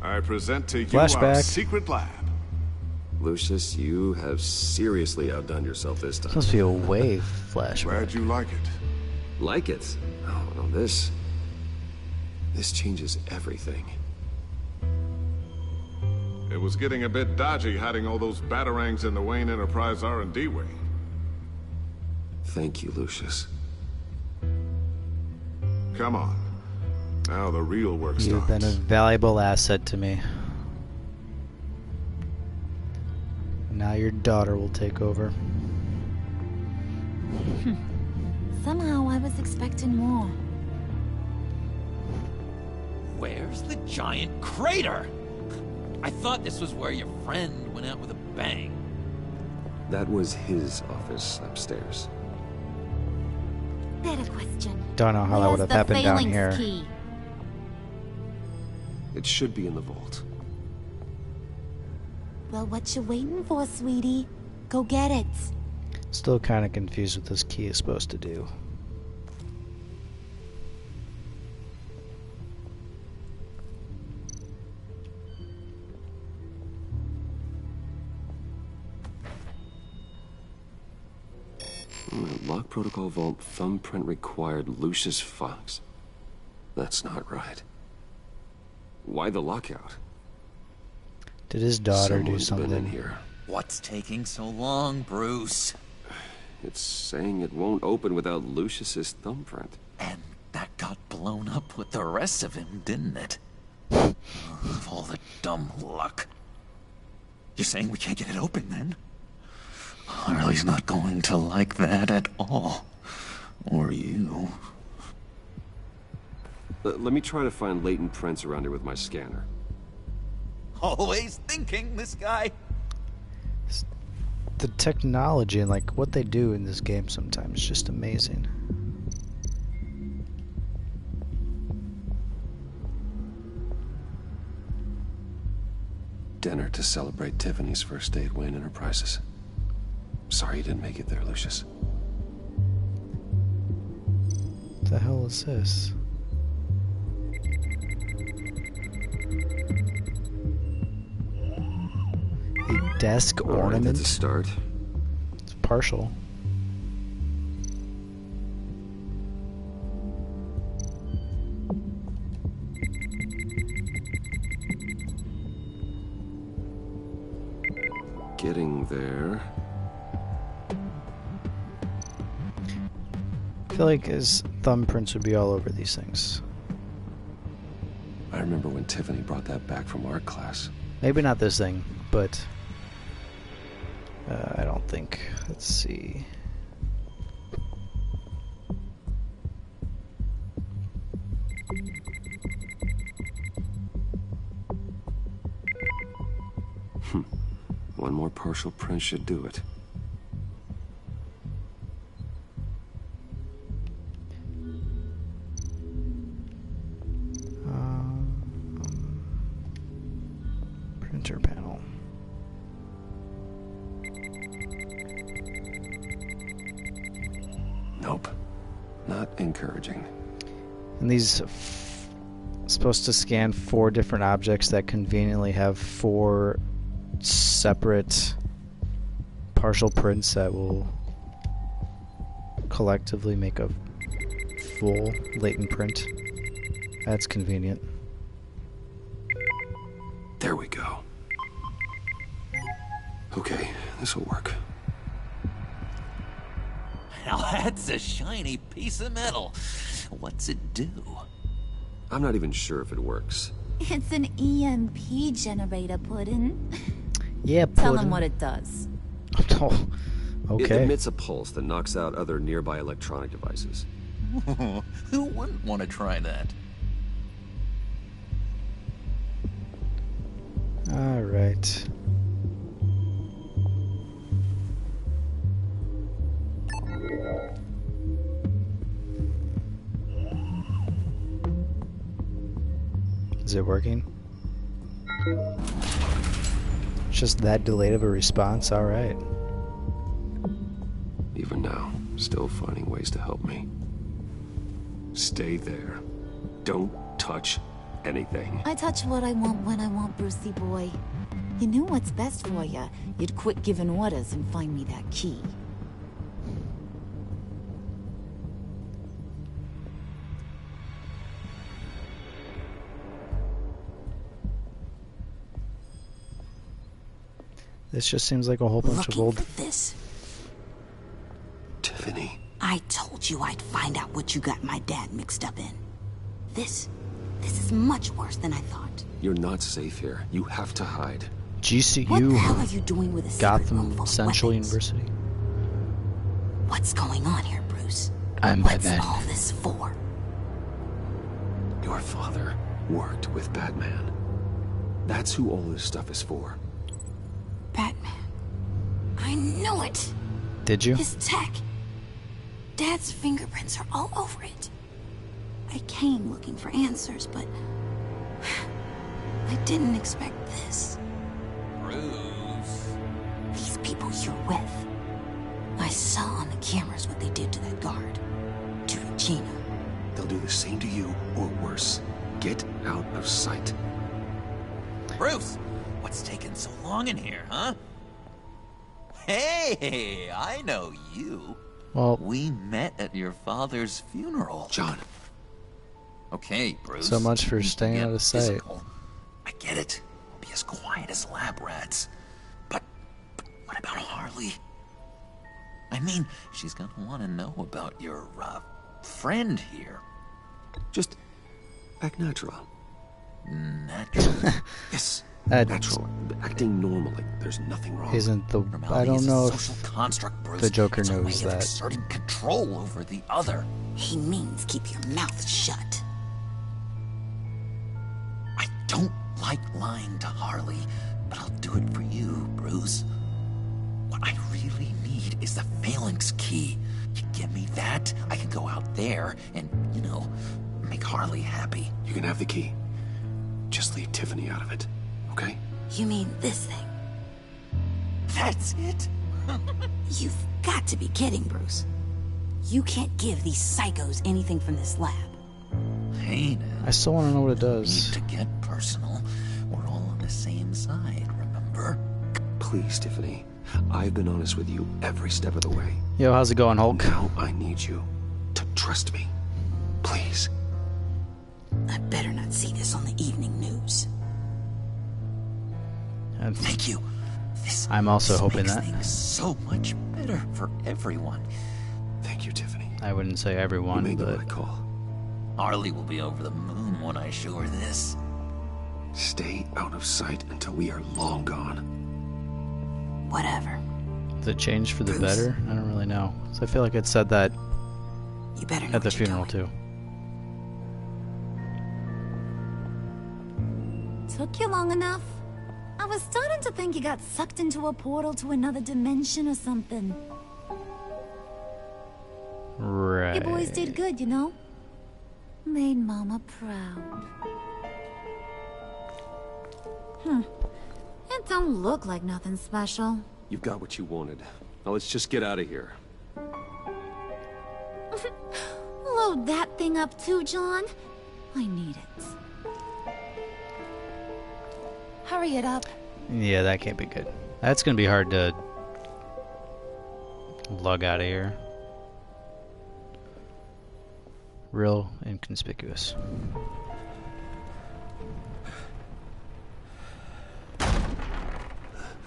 I present to you Flashback. our secret lab. Lucius, you have seriously outdone yourself this time. Supposed to be a wave flashback. Glad you like it. Like it? Oh, no, this changes everything. It was getting a bit dodgy hiding all those batarangs in the Wayne Enterprise R&D wing. Thank you, Lucius. Come on. Now the real work starts. You've been a valuable asset to me. Now your daughter will take over. Somehow I was expecting more. Where's the giant crater? I thought this was where your friend went out with a bang. That was his office upstairs. Better question. Don't know how that would have happened down here. Key? It should be in the vault. Well, what you waiting for, sweetie? Go get it. Still kind of confused what this key is supposed to do. Lock protocol vault thumbprint required Lucius Fox. That's not right. Why the lockout? Did his daughter do Someone's been in something? here. What's taking so long, Bruce? It's saying it won't open without Lucius's thumbprint. And that got blown up with the rest of him, didn't it? Of all the dumb luck. You're saying we can't get it open, then? Harley's not going to like that at all. Or you. Let me try to find latent prints around here with my scanner. Always thinking, this guy. The technology and like what they do in this game sometimes is just amazing. Dinner to celebrate Tiffany's first day at Wayne Enterprises. Sorry you didn't make it there, Lucius. What the hell is this? A desk ornament? That's a start. It's partial. Getting there. I feel like his thumbprints would be all over these things. I remember when Tiffany brought that back from art class. Maybe not this thing, but I don't think. Let's see. One more partial print should do it. Printer panel. Nope. Not encouraging. And these supposed to scan 4 different objects that conveniently have 4 separate partial prints that will collectively make a full latent print. That's convenient. There we go. Okay, this'll work. Now that's a shiny piece of metal. What's it do? I'm not even sure if it works. It's an EMP generator, Puddin'. Yeah, Tell Puddin'. him what it does. Oh, okay. It emits a pulse that knocks out other nearby electronic devices. Who wouldn't want to try that? All right. Is it working? It's just that delayed of a response? Alright. Even now, still finding ways to help me. Stay there. Don't touch anything. I touch what I want when I want, Brucey boy. You knew what's best for you. You'd quit giving orders and find me that key. This just seems like a whole bunch of old... This. Tiffany. I told you I'd find out what you got my dad mixed up in. This is much worse than I thought. You're not safe here. You have to hide. GCU. What the hell are you doing with a secret room full Gotham of Central weapons? University. What's going on here, Bruce? I'm What's Batman. all this for? Your father worked with Batman. That's who all this stuff is for. Batman. I knew it. Did you? His tech. Dad's fingerprints are all over it. I came looking for answers, but I didn't expect this. Bruce. These people you're with. I saw on the cameras what they did to that guard. To Regina. They'll do the same to you, or worse. Get out of sight. Bruce, what's taking so long in here, huh? Hey, I know you. Well, we met at your father's funeral. John. Okay, Bruce. So much for staying out of sight. get it. We'll be as quiet as lab rats. But what about Harley? I mean, she's gonna want to know about your, friend here. Just act natural. Natural? Yes, natural. Acting normally. There's nothing wrong. Isn't the... I don't know if the Joker it's knows a way that. Of exerting control over the other. He means keep your mouth shut. I don't like lying to Harley, but I'll do it for you, Bruce. What I really need is the phalanx key. You give me that, I can go out there and, make Harley happy. You can have the key. Just leave Tiffany out of it, okay? You mean this thing? That's it? You've got to be kidding, Bruce. You can't give these psychos anything from this lab. Hey, now. I still want to know what it does. Need to get personal. We're all on the same side, remember? Please, Tiffany. I've been honest with you every step of the way. Yo, how's it going, Hulk? Now I need you to trust me. Please. I better not see this on the evening news. Thank you. I'm also hoping makes that. Things so much better for everyone. Thank you, Tiffany. I wouldn't say everyone, You made but... the right call. Harley will be over the moon when I show her this. Stay out of sight until we are long gone. Whatever. Does it change for the Bruce. better? I don't really know. So I feel like it said that You better know at the what you're funeral, doing. too. Took you long enough? I was starting to think you got sucked into a portal to another dimension or something. Right. You boys did good, you know? Made Mama proud. It don't look like nothing special. You've got what you wanted. Now let's just get out of here. Load that thing up too, John. I need it. Hurry it up. Yeah, that can't be good. That's gonna be hard to lug out of here. Real inconspicuous.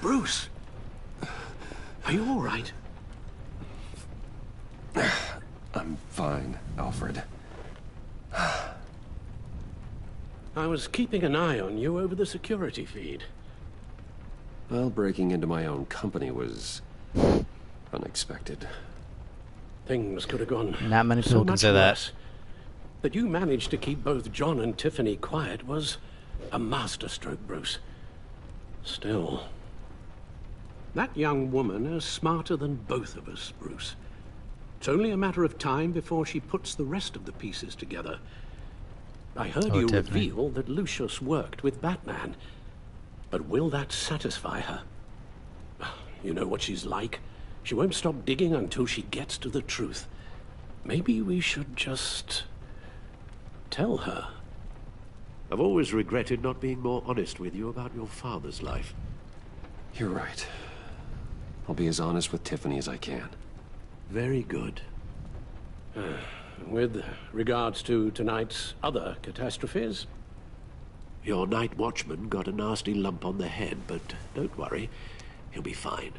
Bruce! Are you all right? I'm fine, Alfred. I was keeping an eye on you over the security feed. Well, breaking into my own company was unexpected. Things could have gone Not many so people can much say that. worse. That you managed to keep both John and Tiffany quiet was a masterstroke, Bruce. Still, that young woman is smarter than both of us, Bruce. It's only a matter of time before she puts the rest of the pieces together. I heard you Tiffany. reveal that Lucius worked with Batman. But will that satisfy her? You know what she's like. She won't stop digging until she gets to the truth. Maybe we should just tell her. I've always regretted not being more honest with you about your father's life. You're right. I'll be as honest with Tiffany as I can. Very good. With regards to tonight's other catastrophes? Your night watchman got a nasty lump on the head, but don't worry. He'll be fine.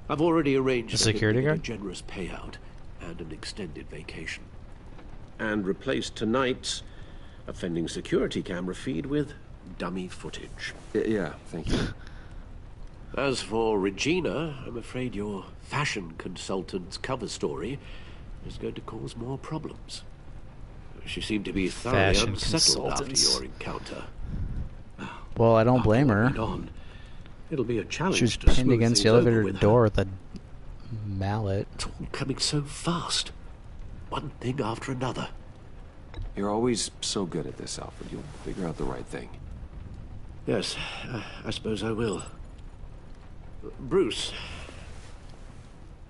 I've already arranged A security for him to guard? get a generous payout and an extended vacation. And replaced tonight's offending security camera feed with dummy footage. Yeah, thank you. As for Regina, I'm afraid your fashion consultant's cover story is going to cause more problems. She seemed to be thoroughly Fashion unsettled after consultants. your encounter. Well, I don't blame her. Read on. It'll be a challenge She was to pinned smooth against the things over elevator with her. door with a mallet. It's all coming so fast. One thing after another. You're always so good at this, Alfred. You'll figure out the right thing. Yes, I suppose I will. Bruce.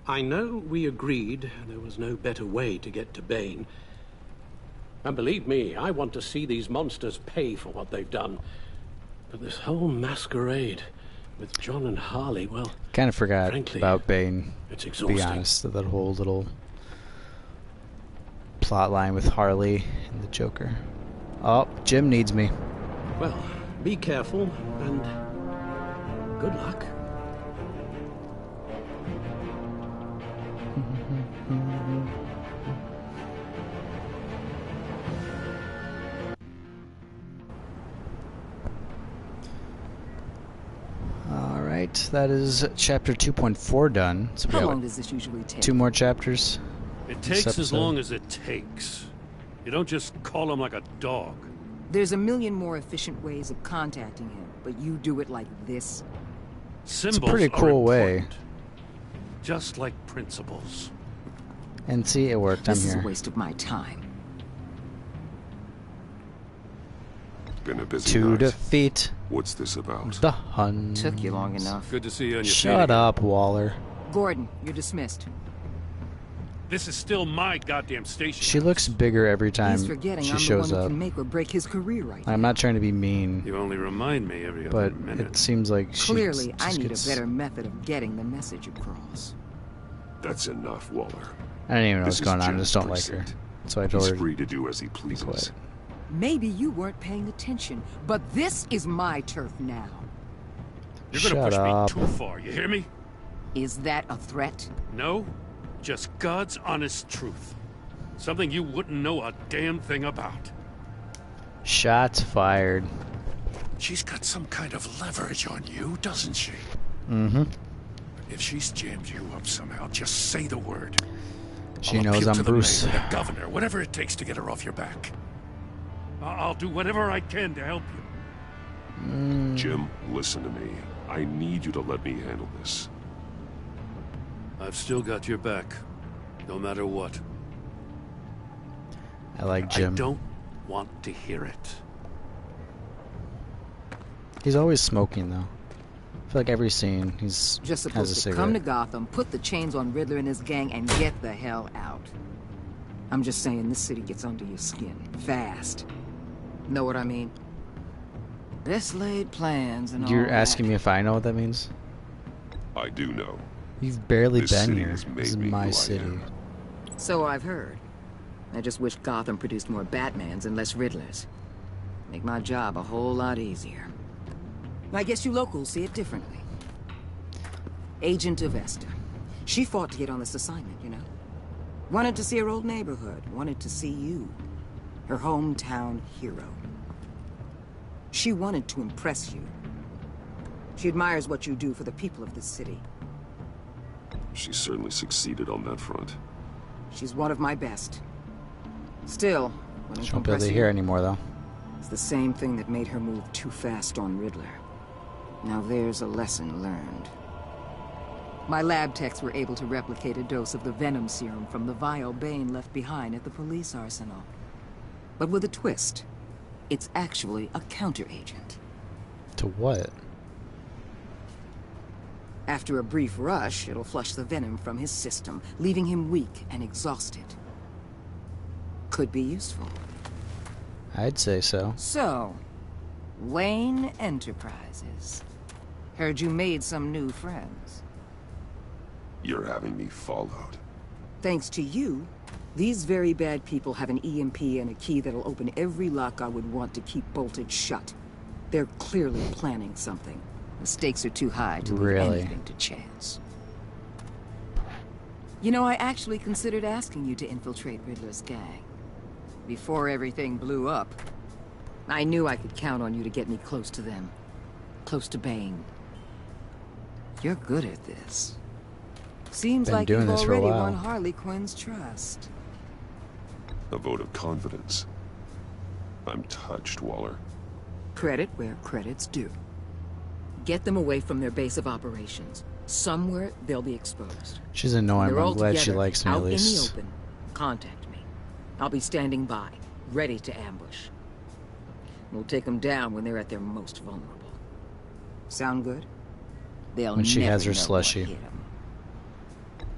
I know we agreed there was no better way to get to Bane. And believe me, I want to see these monsters pay for what they've done. But this whole masquerade with John and Harley, well... Kind of forgot frankly, about Bane, it's to be exhausting. honest. That whole little plot line with Harley and the Joker. Oh, Jim needs me. Well, be careful, and good luck. Alright, that is chapter 2.4 done. So How long does this usually take? 2 more chapters. It takes as long as it takes. You don't just call him like a dog. There's a million more efficient ways of contacting him, but you do it like this? Symbols it's a pretty cool way. Just like principles. And see, it worked. This I'm is here. a waste of my time. Been a busy To night. defeat What's this about? the Huns. Took you long enough. Good to see you on your feet Shut again. up, Waller. Gordon, you're dismissed. This is still my goddamn station. She looks bigger every time He's forgetting she I'm the shows one who up. can make or break his career right now. I'm not trying to be mean, You only remind me every other but minute. it seems like she Clearly, I just need gets... a better method of getting the message across. That's enough, Waller. I don't even know This what's going is on. I just don't like her. So I told He's her. free to do as he pleases. Quit. Maybe you weren't paying attention, but this is my turf now. You're gonna Shut push up. me too far, you hear me? Is that a threat? No, just God's honest truth. Something you wouldn't know a damn thing about. Shots fired. She's got some kind of leverage on you, doesn't she? Mm-hmm. If she's jammed you up somehow, just say the word. She I'll knows appeal I'm to the Bruce. mayor, the governor, whatever it takes to get her off your back. I'll do whatever I can to help you. Jim, listen to me. I need you to let me handle this. I've still got your back, no matter what. I like Jim. I don't want to hear it. He's always smoking, though. I feel like every scene he's Just has a supposed to cigarette. come to Gotham, put the chains on Riddler and his gang, and get the hell out. I'm just saying, this city gets under your skin. Fast. Know what I mean? Best laid plans and all You're that. asking me if I know what that means? I do know. You've barely This been city here. has made This is me who my I city. am. So I've heard. I just wish Gotham produced more Batmans and less Riddlers. Make my job a whole lot easier. I guess you locals see it differently. Agent Avesta. She fought to get on this assignment, you know? Wanted to see her old neighborhood. Wanted to see you. Her hometown hero. She wanted to impress you. She admires what you do for the people of this city. She certainly succeeded on that front. She's one of my best. Still, when She won't be able to hear anymore, though. It's the same thing that made her move too fast on Riddler. Now there's a lesson learned. My lab techs were able to replicate a dose of the venom serum from the vial Bane left behind at the police arsenal. But with a twist. It's actually a counter-agent. To what? After a brief rush, it'll flush the venom from his system, leaving him weak and exhausted. Could be useful. I'd say so. So, Wayne Enterprises. Heard you made some new friends. You're having me followed. Thanks to you, these very bad people have an EMP and a key that'll open every lock I would want to keep bolted shut. They're clearly planning something. The stakes are too high to leave Really? anything to chance. You know, I actually considered asking you to infiltrate Riddler's gang. Before everything blew up, I knew I could count on you to get me close to them. Close to Bane. You're good at this. Seems Been like doing you've this for a already while. won Harley Quinn's trust. A vote of confidence. I'm touched, Waller. Credit where credit's due. Get them away from their base of operations. Somewhere they'll be exposed. She's annoying, They're but I'm all glad she together, likes me at out least. in the open. Contact me. I'll be standing by, ready to ambush. We'll take them down when they're at their most vulnerable. Sound good? They'll When she never has her know what slushy. hit 'em.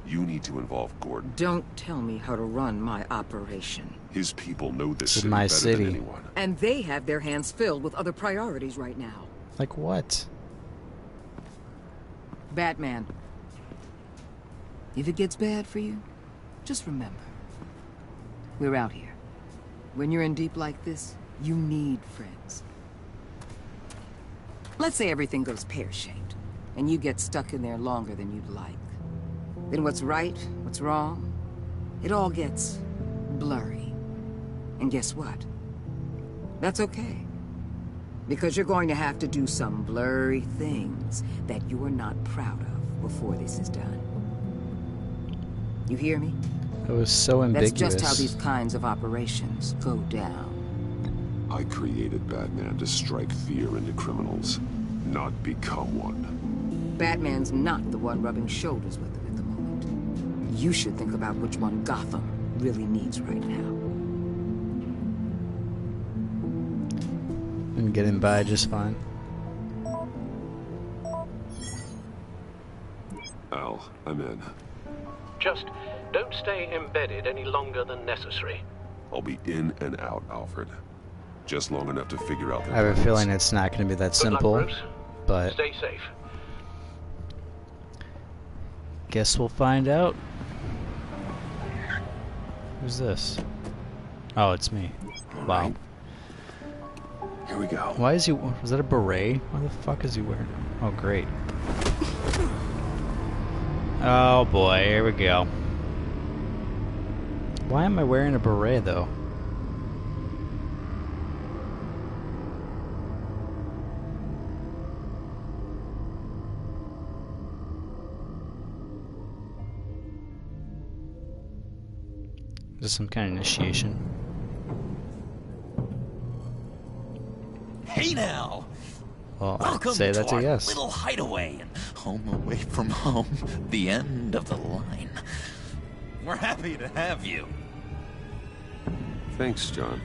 You need to involve Gordon. Don't tell me how to run my operation. His people know this This is city my better city. than anyone. And they have their hands filled with other priorities right now. Like what? Batman. If it gets bad for you, just remember. We're out here. When you're in deep like this, you need friends. Let's say everything goes pear-shaped, and you get stuck in there longer than you'd like. Then what's right, what's wrong, it all gets blurry. And guess what? That's okay. Because you're going to have to do some blurry things that you're not proud of before this is done. You hear me? It was so ambiguous. That's just how these kinds of operations go down. I created Batman to strike fear into criminals, not become one. Batman's not the one rubbing shoulders with them at the moment. You should think about which one Gotham really needs right now. And getting by just fine. Al, I'm in. Just don't stay embedded any longer than necessary. I'll be in and out, Alfred. Just long enough to figure out their I have a plans. feeling it's not going to be that simple, Good luck, Bruce. but Stay safe. guess we'll find out. Who's this? Oh, it's me. Wow. Here we go. Why is he? Was that a beret? What the fuck is he wearing? Oh, great. Oh boy, here we go. Why am I wearing a beret though? Is this some kind of initiation? Hey now! Well, Welcome I'd say to that's a our yes. little hideaway and home away from home. The end of the line. We're happy to have you. Thanks, John.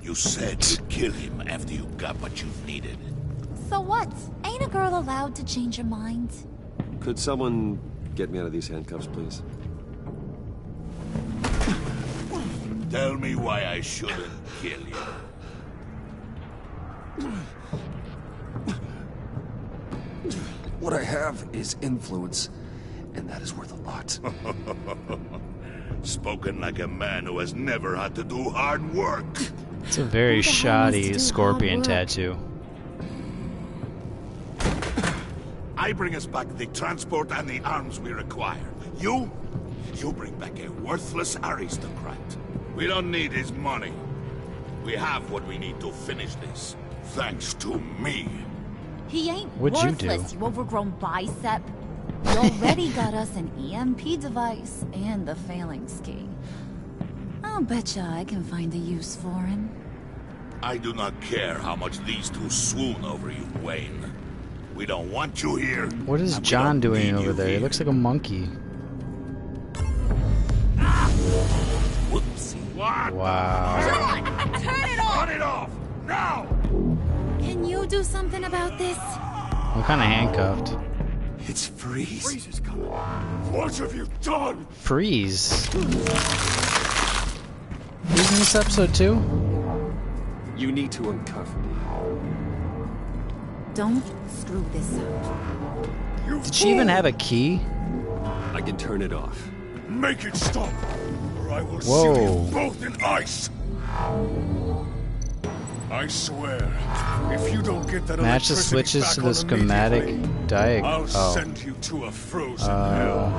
You said you'd kill him after you got what you needed. So what? Ain't a girl allowed to change her mind? Could someone get me out of these handcuffs, please? Tell me why I shouldn't kill you. What I have is influence, and that is worth a lot. Spoken like a man who has never had to do hard work. It's a very shoddy scorpion tattoo. I bring us back the transport and the arms we require. You bring back a worthless aristocrat. We don't need his money. We have what we need to finish this. Thanks to me. He ain't What'd you do? worthless, you overgrown bicep. You already got us an EMP device and the failing ski. I'll betcha I can find a use for him. I do not care how much these two swoon over you, Wayne. We don't want you here. What is John doing over there? He looks like a monkey. Whoopsie. What? Wow. John, turn it off! Turn it off! Now! Can you do something about this? I'm kind of handcuffed. It's Freeze. Freeze is coming. What have you done? Freeze. Who's in this episode too? You need to uncuff me. Don't screw this up. Did she even have a key? I can turn it off. Make it stop, or I will Whoa. seal you both in ice. I swear, if you don't get that Match the electricity switches back to the on schematic immediately, diagram. I'll Oh. send you to a frozen hell.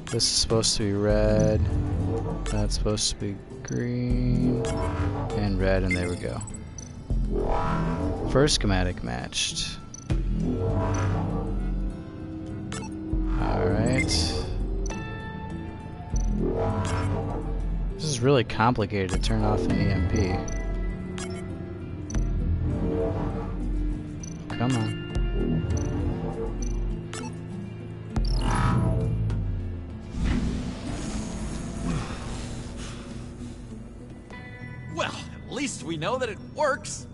This is supposed to be red. That's supposed to be green. And red, and there we go. First schematic matched. Alright. This is really complicated to turn off an EMP. Come on. Well, at least we know that it works.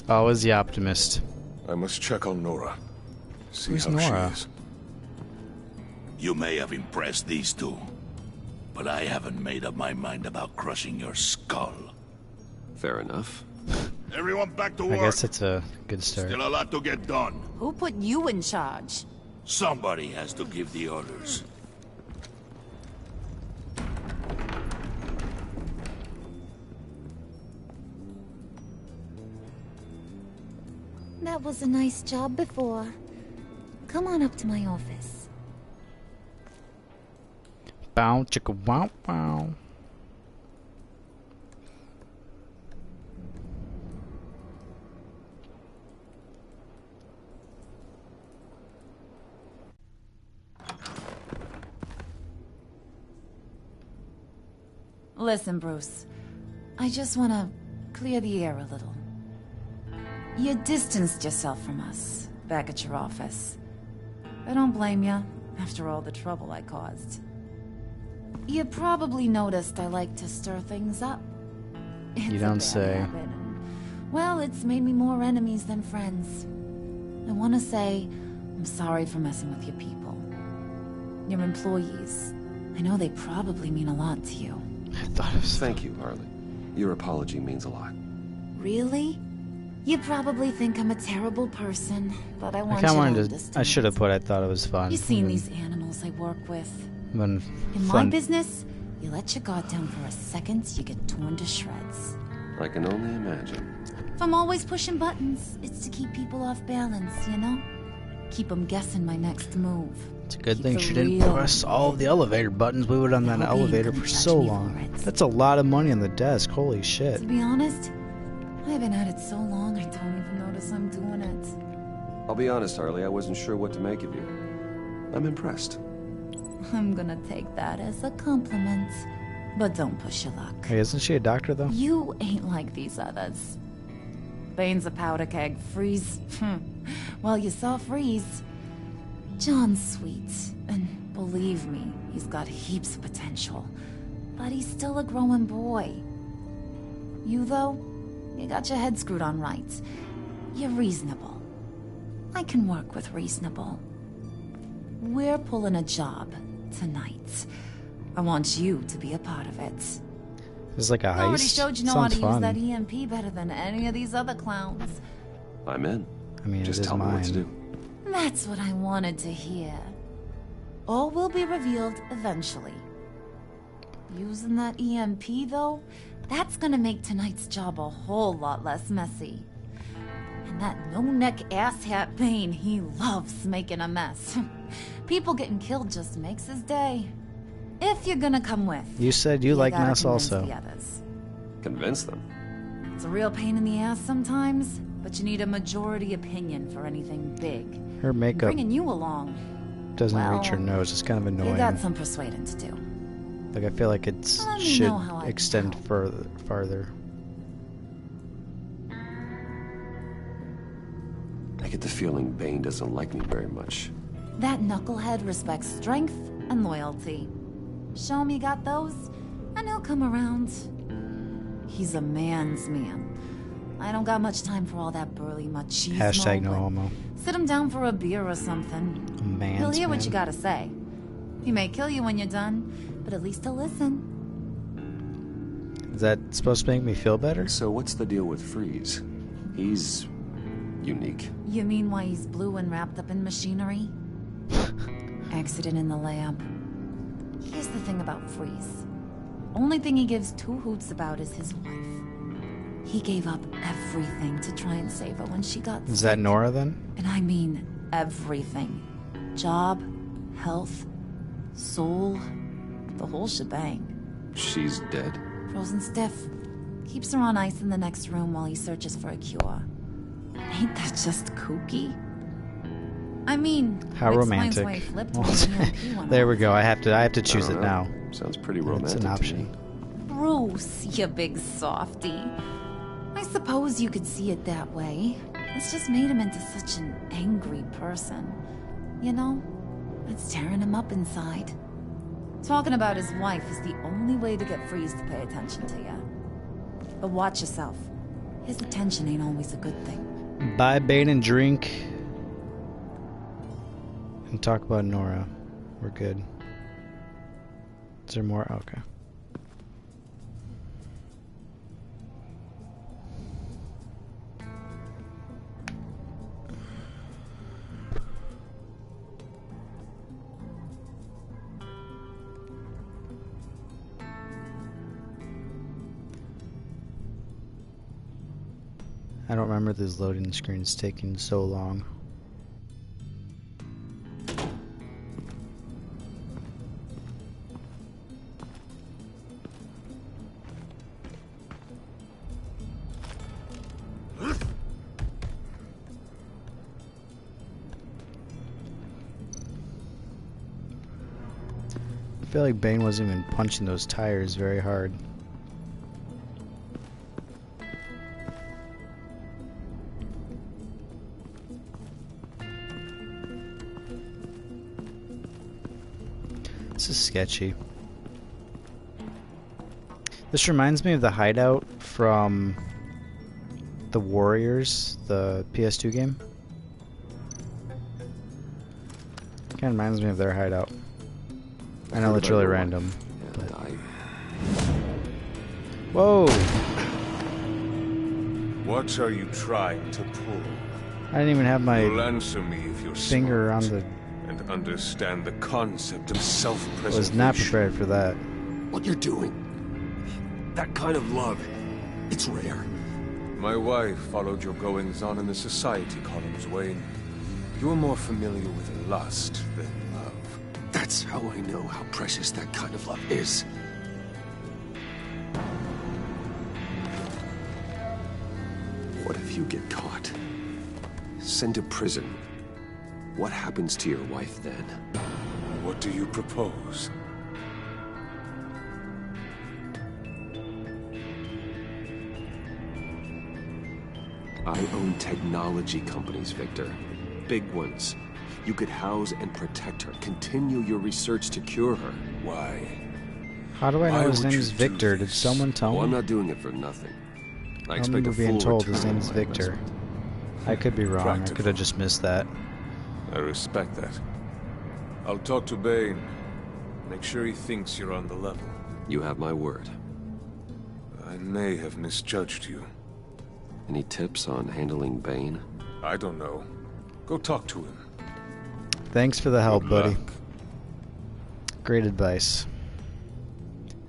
Always the optimist. I must check on Nora. See Who's how Nora? she is. You may have impressed these two, but I haven't made up my mind about crushing your skull. Fair enough. Everyone back to I work. guess it's a good start. Still a lot to get done. Who put you in charge? Somebody has to give the orders. That was a nice job before. Come on up to my office. Bow chicka wow wow. Listen, Bruce. I just want to clear the air a little. You distanced yourself from us back at your office. I don't blame you, after all the trouble I caused. You probably noticed I like to stir things up. You don't say. Habit, and, well, it's made me more enemies than friends. I want to say I'm sorry for messing with your people. Your employees. I know they probably mean a lot to you. I thought it was... Thank you, Harley. Your apology means a lot. Really? You probably think I'm a terrible person, but I want I you to wanted understand. I should have put I thought it was fun. You've seen these animals I work with. When In my fun. business, you let your guard down for a second, you get torn to shreds. I can only imagine. If I'm always pushing buttons, it's to keep people off balance, you know? Keep them guessing my next move. It's a good Keep thing the she didn't real press all of the elevator buttons. We would have done that elevator for so long. That's a lot of money on the desk. Holy shit. To be honest, I've been at it so long I don't even notice I'm doing it. I'll be honest, Harley, I wasn't sure what to make of you. I'm impressed. I'm gonna take that as a compliment. But don't push your luck. Hey, isn't she a doctor, though? You ain't like these others. Bane's a powder keg. Freeze. Well, you saw Freeze. John's sweet. And believe me, he's got heaps of potential. But he's still a growing boy. You, though, you got your head screwed on right. You're reasonable. I can work with reasonable. We're pulling a job tonight. I want you to be a part of it. It's like a heist. I already showed you know Sounds how to fun. use that EMP better than any of these other clowns. I'm in. I mean, just it is tell me what to mine. do. That's what I wanted to hear. All will be revealed eventually. Using that EMP, though, that's gonna make tonight's job a whole lot less messy. And that no-neck asshat Bane, he loves making a mess. People getting killed just makes his day. If you're gonna come with, You said you like gotta mess convince also. the others. Convince them. It's a real pain in the ass sometimes, but you need a majority opinion for anything big. Her makeup Bringing you along, doesn't well, reach her nose. It's kind of annoying. you got some persuading to do. Like, I feel like it Let me should know how I can extend farther. I get the feeling Bane doesn't like me very much. That knucklehead respects strength and loyalty. Show him you got those, and he'll come around. He's a man's man. I don't got much time for all that burly machismo. Hashtag no but homo. Sit him down for a beer or something. A man's He'll hear what man. you gotta say. He may kill you when you're done, but at least he'll listen. Is that supposed to make me feel better? So what's the deal with Freeze? He's unique. You mean why he's blue and wrapped up in machinery? Accident in the lab. Here's the thing about Freeze. Only thing he gives two hoots about is his wife. He gave up everything to try and save her when she got Is sick. that Nora then? And I mean everything. Job, health, soul, the whole shebang. She's dead? Frozen stiff. Keeps her on ice in the next room while he searches for a cure. Ain't that just kooky? I mean, How it romantic. explains why he flipped when the EMP went There off. we go. I have to choose I it don't know. now. Sounds pretty It's romantic an to option. me. Bruce, you big softy. I suppose you could see it that way. It's just made him into such an angry person. You know? It's tearing him up inside. Talking about his wife is the only way to get Freeze to pay attention to you. But watch yourself. His attention ain't always a good thing. Buy Bane and drink. And talk about Nora. We're good. Is there more? Okay. I don't remember these loading screens taking so long. I feel like Bane wasn't even punching those tires very hard. This is sketchy. This reminds me of the hideout from the Warriors, the PS2 game. Kind of reminds me of their hideout. I know it's really random. But... Whoa! What are you trying to pull? I didn't even have my You'll answer me if you're finger smart on the... and understand the concept of self-preservation. Was not prepared for that. What you're doing. That kind of love. It's rare. My wife followed your goings-on in the society columns, Wayne. You are more familiar with lust than love. That's how I know how precious that kind of love is. What if you get caught? Sent to prison. What happens to your wife then? What do you propose? I own technology companies, Victor. Big ones. You could house and protect her. Continue your research to cure her. Why? How do I know Why his would name you is do Victor? Did this? someone tell me? I'm not doing it for nothing. I I expect remember a being full told his return name on is my Victor. investment. I could be wrong. I Practical. could have just missed that. I respect that. I'll talk to Bane. Make sure he thinks you're on the level. You have my word. I may have misjudged you. Any tips on handling Bane? I don't know. Go talk to him. Thanks for the help, Good buddy. luck. Great advice.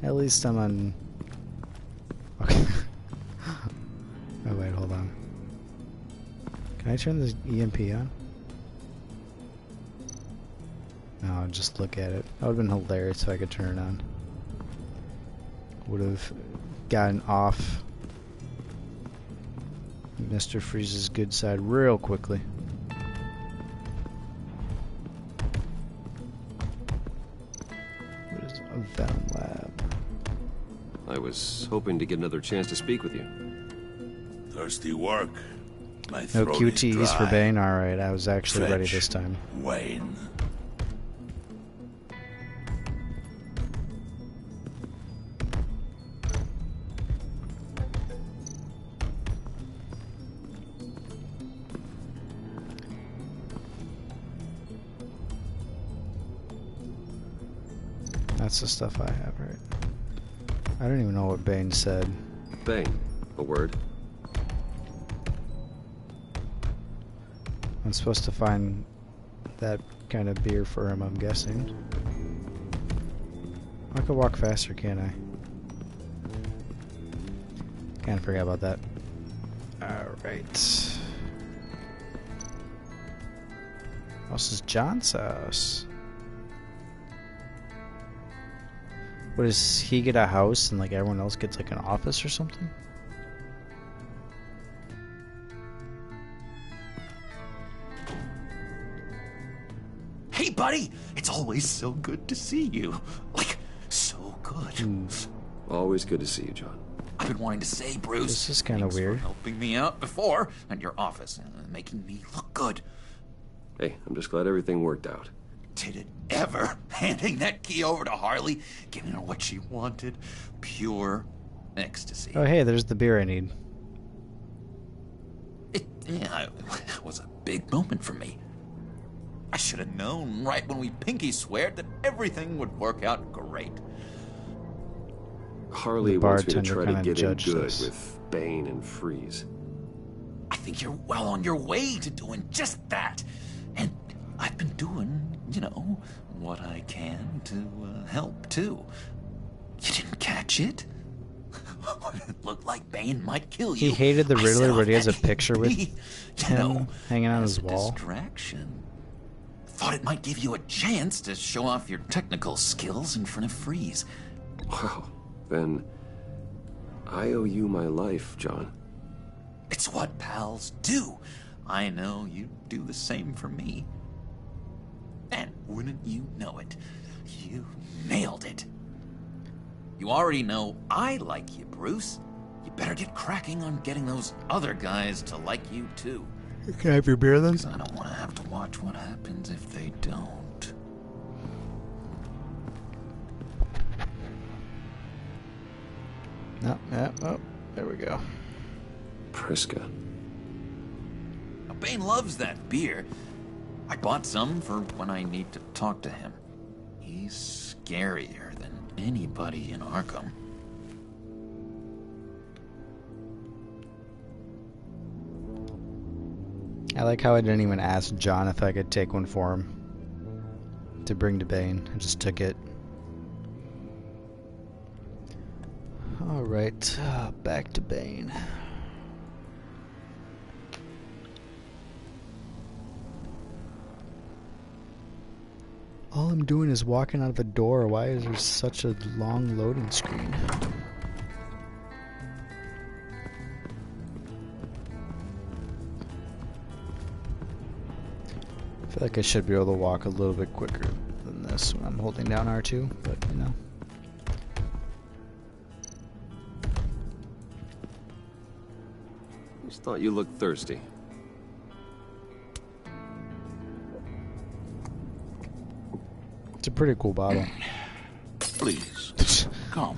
At least I'm on... Okay. Oh, wait, hold on. Can I turn this EMP on? No, just look at it. That would have been hilarious if I could turn it on. Would have gotten off Mr. Freeze's good side real quickly. What is a Venom Lab? I was hoping to get another chance to speak with you. Thirsty work. My No throat is QTEs for dry. Bane? Alright, I was actually ready Fetch this time. Wayne. That's the stuff I have, right? I don't even know what Bane said. Bane, a word. I'm supposed to find that kind of beer for him, I'm guessing. I could walk faster, can't I? Can't forget about that. Alright. This is John's house. What, does he get a house and like everyone else gets like an office or something? Hey, buddy! It's always so good to see you. Like, so good. Always good to see you, John. I've been wanting to say, Bruce. This is kind of thanks for weird. helping me out before at your office, making me look good. Hey, I'm just glad everything worked out. Did it ever? Handing that key over to Harley, giving her what she wanted. Pure ecstasy. Oh hey, there's the beer I need. It was a big moment for me. I should have known right when we pinky sweared that everything would work out great. Harley The wants me to bartender try to kinda get in judged good this. with Bane and Freeze. I think you're well on your way to doing just that. And I've been doing, what I can to help, too. You didn't catch it? It looked like Bane might kill He you. hated the I Riddler, set but he off has a that picture with you him know, hanging on as his a wall. distraction. Thought it might give you a chance to show off your technical skills in front of Freeze. Wow. Then I owe you my life, John. It's what pals do. I know you do the same for me. And wouldn't you know it, you nailed it. You already know I like you, Bruce. You better get cracking on getting those other guys to like you, too. Can I have your beer, then? 'Cause I don't want to have to watch what happens if they don't. No, yeah, oh, there we go. Priska. Now, Bane loves that beer. I bought some for when I need to talk to him. He's scarier than anybody in Arkham. I like how I didn't even ask John if I could take one for him to bring to Bane. I just took it. Alright, back to Bane. All I'm doing is walking out of the door. Why is there such a long loading screen? I feel like I should be able to walk a little bit quicker than this when I'm holding down R2, but you know. Just thought you looked thirsty. It's a pretty cool bottle. Please, come.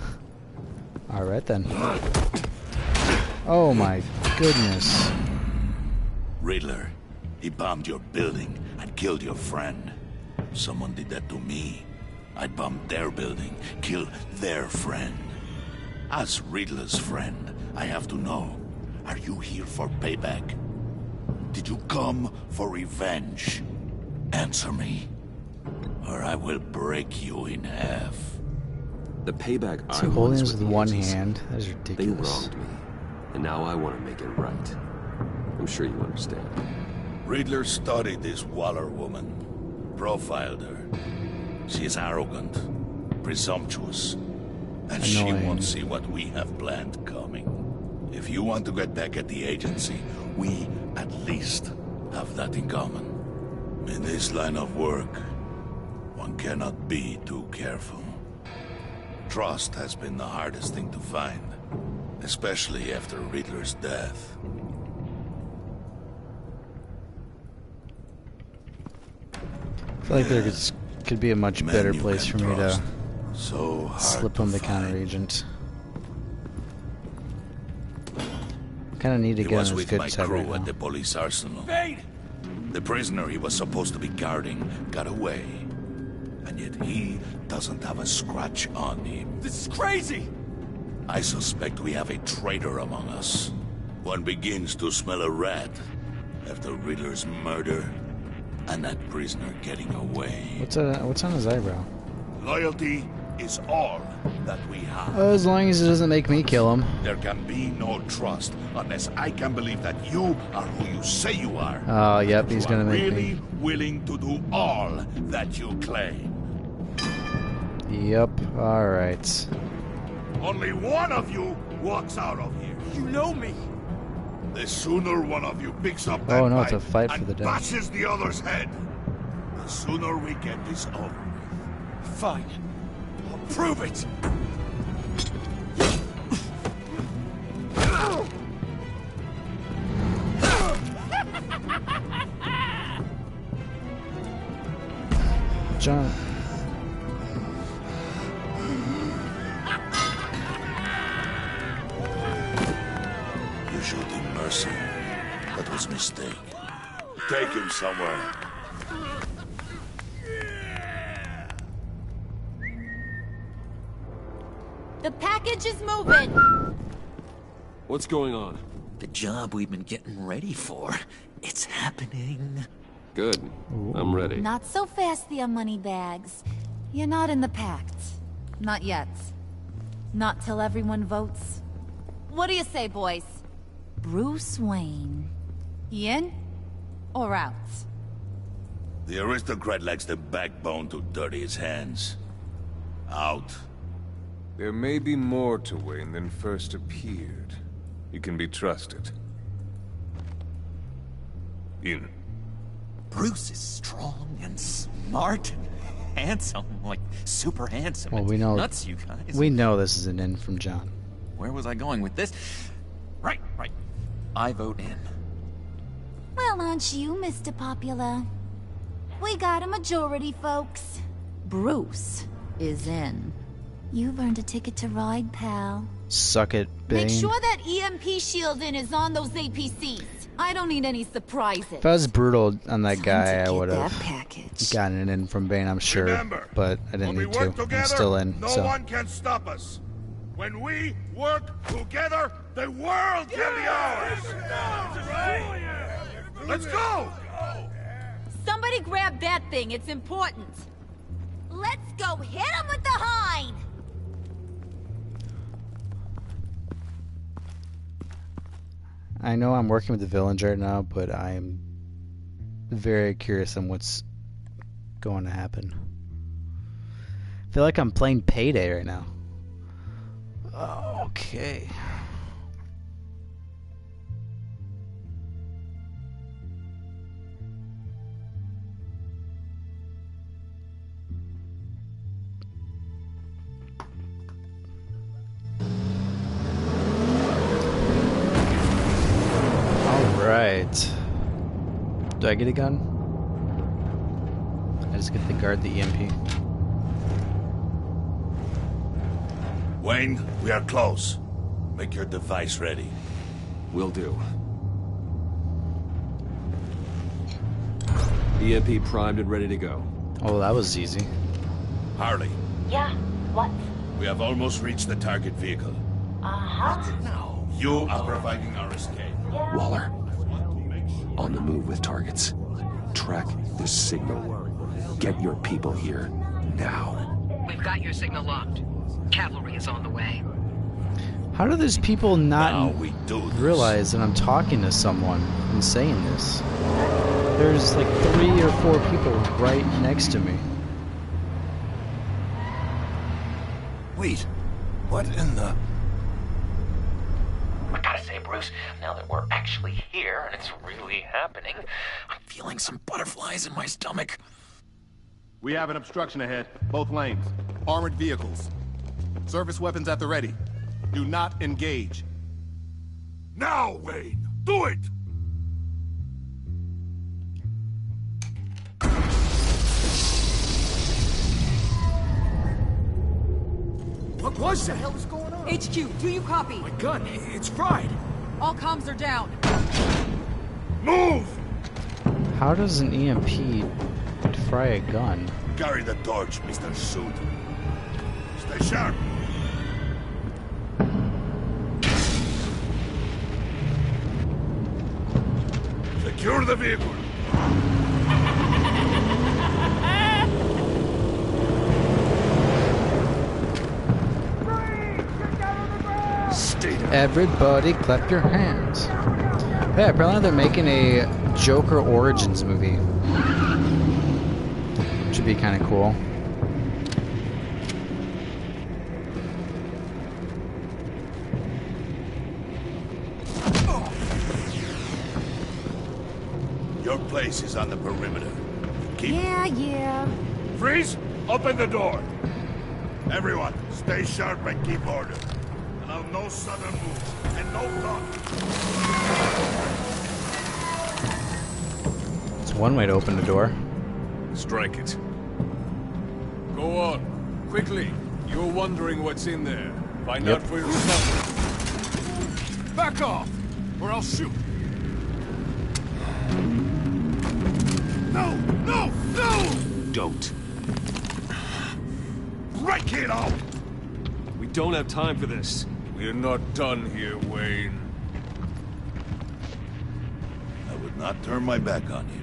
Alright then. Oh my goodness. Riddler, he bombed your building and killed your friend. Someone did that to me. I'd bomb their building, kill their friend. As Riddler's friend, I have to know, are you here for payback? Did you come for revenge? Answer me, or I will break you in half. The payback Is I he want holding is this with with the one Yankees. hand? That is They ridiculous. wronged me, and now I want to make it right. I'm sure you understand. Riddler studied this Waller woman, profiled her. She is arrogant, presumptuous, and she Annoying. won't see what we have planned coming. If you want to get back at the agency, we at least have that in common. In this line of work, one cannot be too careful. Trust has been the hardest thing to find, especially after Riddler's death. I feel like there could be a much better you place can for me to trust. So hard slip to on the find. counter agent. Kind of need to He get was on his with good my side crew right at now. the police arsenal. Bane! The prisoner he was supposed to be guarding got away. And yet he doesn't have a scratch on him. This is crazy! I suspect we have a traitor among us. One begins to smell a rat after Riddler's murder and that prisoner getting away. What's on his eyebrow? Loyalty is all that we have. As long as it doesn't make me kill him. There can be no trust unless I can believe that you are who you say you are. Oh, yep, he's You gonna are make really me. willing to do all that you claim. Yep. All right. Only one of you walks out of here. You know me! The sooner one of you picks up that Oh no, it's a knife fight for and the day. bashes the other's head, the sooner we get this over. Fine. I'll prove it! John. You showed him mercy. That was a mistake. Take him somewhere. The package is moving. What's going on? The job we've been getting ready for. It's happening. Good. I'm ready. Not so fast, the Moneybags. You're not in the pact. Not yet. Not till everyone votes. What do you say, boys? Bruce Wayne. He in or out? The aristocrat lacks the backbone to dirty his hands. Out. There may be more to Wayne than first appeared. He can be trusted. In. Bruce is strong and smart and handsome, like super handsome. Well, It's we know. nuts, you guys. We know this is an in from John. Where was I going with this? Right. I vote in. Well, aren't you, Mr. Popular? We got a majority, folks. Bruce is in. You've earned a ticket to ride, pal. Suck it, Bane. Make sure that EMP shielding is on those APCs. I don't need any surprises. If I was brutal on that guy, I get would that have package. gotten it in from Bane, I'm sure. Remember, But I didn't when we need work to. together, I'm still in. no So one can stop us. When we work together, the world can be ours. Let's go! Somebody grab that thing. It's important. Let's go hit him with the hind! I know I'm working with the villains right now, but I am very curious on what's going to happen. I feel like I'm playing Payday right now. Okay. Alright. Do I get a gun? I just get to guard the EMP. Wayne, we are close. Make your device ready. Will do. EMP primed and ready to go. Oh, that was easy. Harley, Yeah, what? we have almost reached the target vehicle. Uh-huh. Now, you are providing our escape. Waller, on the move with targets. Track this signal. Get your people here now. We've got your signal locked. Cavalry is on the way. How do these people not we do this. realize that I'm talking to someone and saying this? There's like 3 or 4 people right next to me. Wait, what in the... I gotta say, Bruce, now that we're actually here and it's really happening, I'm feeling some butterflies in my stomach. We have an obstruction ahead, both lanes. Armored vehicles. Service weapons at the ready. Do not engage. Now, Wayne! Do it! What was that? What the hell is going on? HQ, do you copy? My gun, it's fried. All comms are down. Move! How does an EMP fry a gun? Carry the torch, Mr. Suit. Stay sharp. Secure the vehicle. Everybody clap your hands. Yeah, apparently they're making a Joker Origins movie. Should be kind of cool. Your place is on the perimeter. Keep... Yeah. Freeze! Open the door. Everyone, stay sharp and keep order. Allow no sudden moves and no talk. It's one way to open the door. Strike it. Go on. Quickly. You're wondering what's in there. Find out for yourself. Back off, or I'll shoot. No! No! No! Don't. Right, kiddo! We don't have time for this. We're not done here, Wayne. I would not turn my back on you.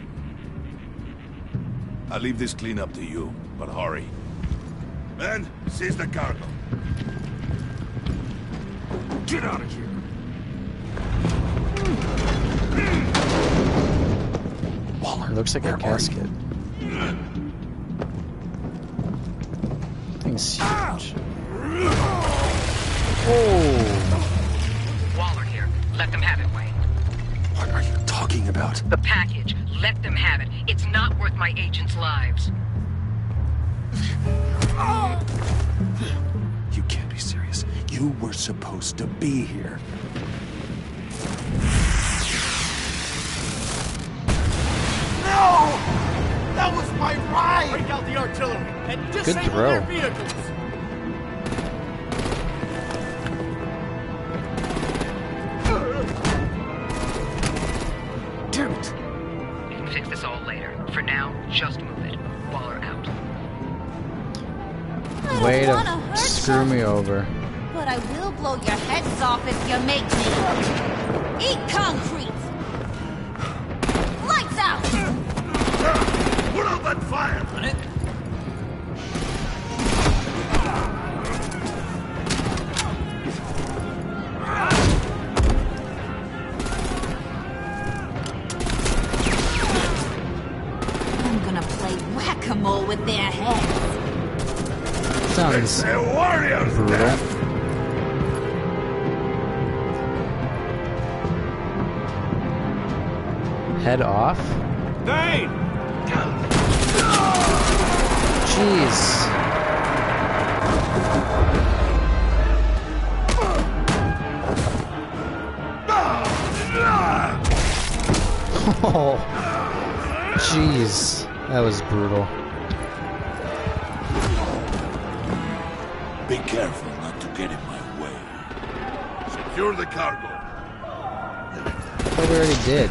I'll leave this cleanup to you, but hurry. Men, seize the cargo. Get out of here. Waller, It looks like a casket. Thing's huge. Oh! Waller here. Let them have it, Wayne. What are you talking about? The package. Let them have it. It's not worth my agents' lives. You can't be serious. You were supposed to be here. No! That was my ride! Break out the artillery and disable their vehicles! Damn it! We can fix this all later. For now, just move it. Waller out. Way to screw me over. But I will blow your heads off if you make me. Eat concrete! Lights out! Put out that fire! On it. I'm gonna play whack-a-mole with their heads. Sounds brutal. Head off? Dane! Jeez. Oh, jeez. That was brutal. Be careful not to get in my way. Secure the cargo. I thought we already did.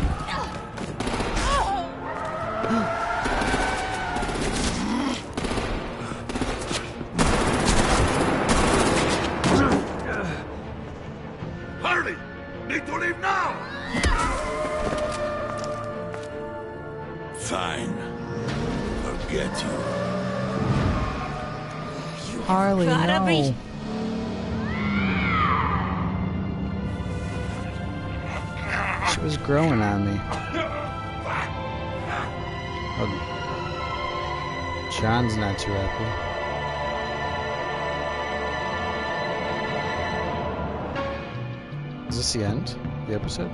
Harley! Need to leave now! Fine. Forget you. Harley, Gotta no. be- She was growing on me. Oh. John's not too happy. Is this the end? The episode?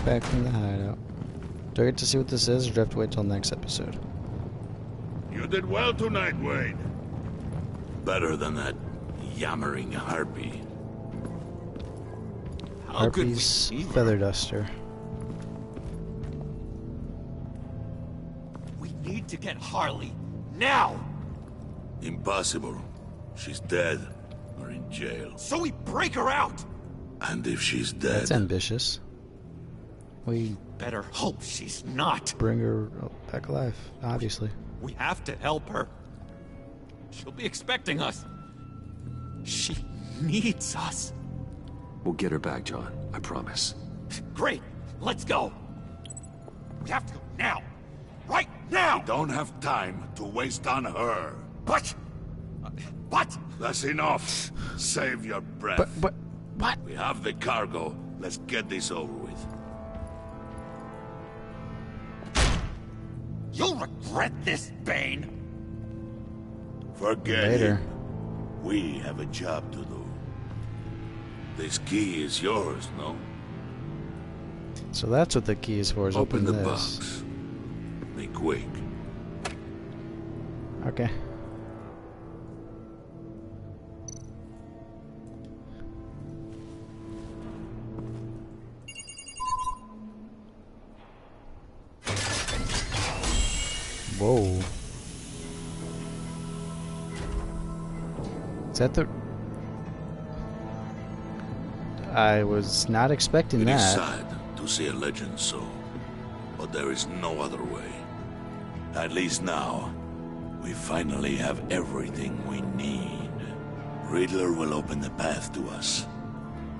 Back from the hideout. Do I get to see what this is, or do I have to wait till next episode? You did well tonight, Wayne. Better than that yammering harpy. Harpy's feather duster. We need to get Harley now! Impossible. She's dead or in jail. So we break her out! And if she's dead, That's ambitious. We better hope she's not. bring her back alive, obviously. We have to help her. She'll be expecting us. She needs us. We'll get her back, John. I promise. Great. Let's go. We have to go now. Right now! We don't have time to waste on her. What? What? That's enough. Save your breath. But, what? We have the cargo. Let's get this over with. You'll regret this, Bane. Forget Later. him. We have a job to do. This key is yours, no? So that's what the key is for, is Open the this. box. Be quick. Okay. Whoa. Is that the... I was not expecting It is that. sad to see a legend so, but there is no other way. At least now, We finally have everything we need. Riddler will open the path to us.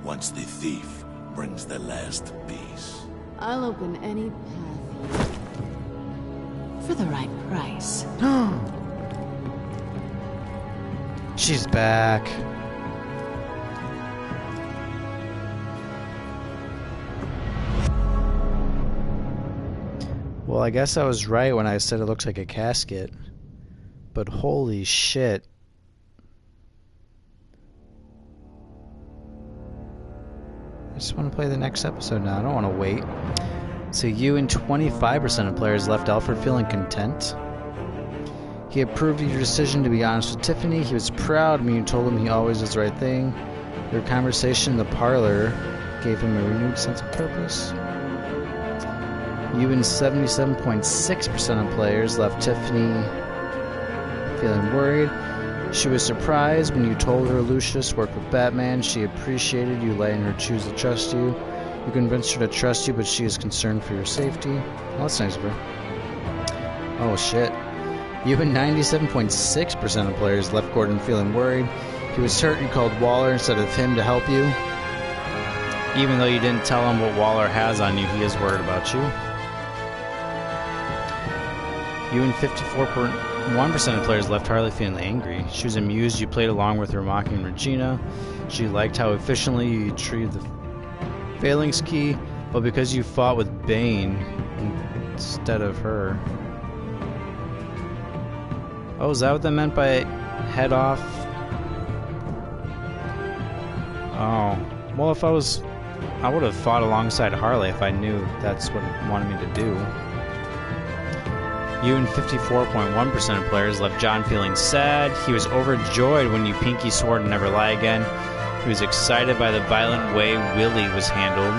Once the thief brings the last piece. I'll open any path for the right price. She's back. Well, I guess I was right when I said it looks like a casket. But holy shit. I just want to play the next episode now. I don't want to wait. So you and 25% of players left Alfred feeling content. He approved of your decision to be honest with Tiffany. He was proud when you told him he always does the right thing. Your conversation in the parlor gave him a renewed sense of purpose. You and 77.6% of players left Tiffany feeling worried. She was surprised when you told her Lucius worked with Batman. She appreciated you letting her choose to trust you. You convinced her to trust you, but she is concerned for your safety. Well, that's nice of her. Oh shit. You and 97.6% of players left Gordon feeling worried. He was hurt you called Waller instead of him to help you. Even though you didn't tell him what Waller has on you, he is worried about you. You and 54.1% of players left Harley feeling angry. She was amused you played along with her mocking Regina. She liked how efficiently you treated the Phalanx key, but because you fought with Bane instead of her. Oh, is that what that meant by head off? Oh. Well, if I would have fought alongside Harley if I knew that's what it wanted me to do. You and 54.1% of players left John feeling sad. He was overjoyed when you pinky swore to never lie again. He was excited by the violent way Willie was handled.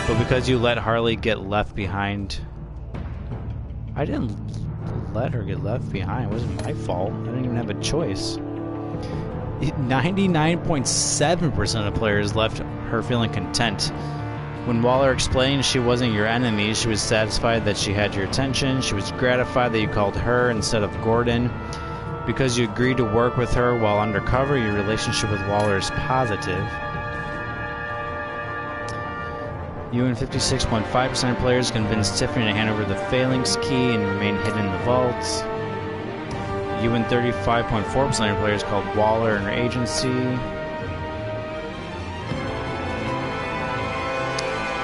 But because you let Harley get left behind... I didn't let her get left behind. It wasn't my fault. I didn't even have a choice. 99.7% of players left her feeling content. When Waller explained she wasn't your enemy, she was satisfied that she had your attention. She was gratified that you called her instead of Gordon. Because you agreed to work with her while undercover, your relationship with Waller is positive. You and 56.5% of players convinced Tiffany to hand over the Phalanx key and remain hidden in the vaults. You and 35.4% of players called Waller and her agency.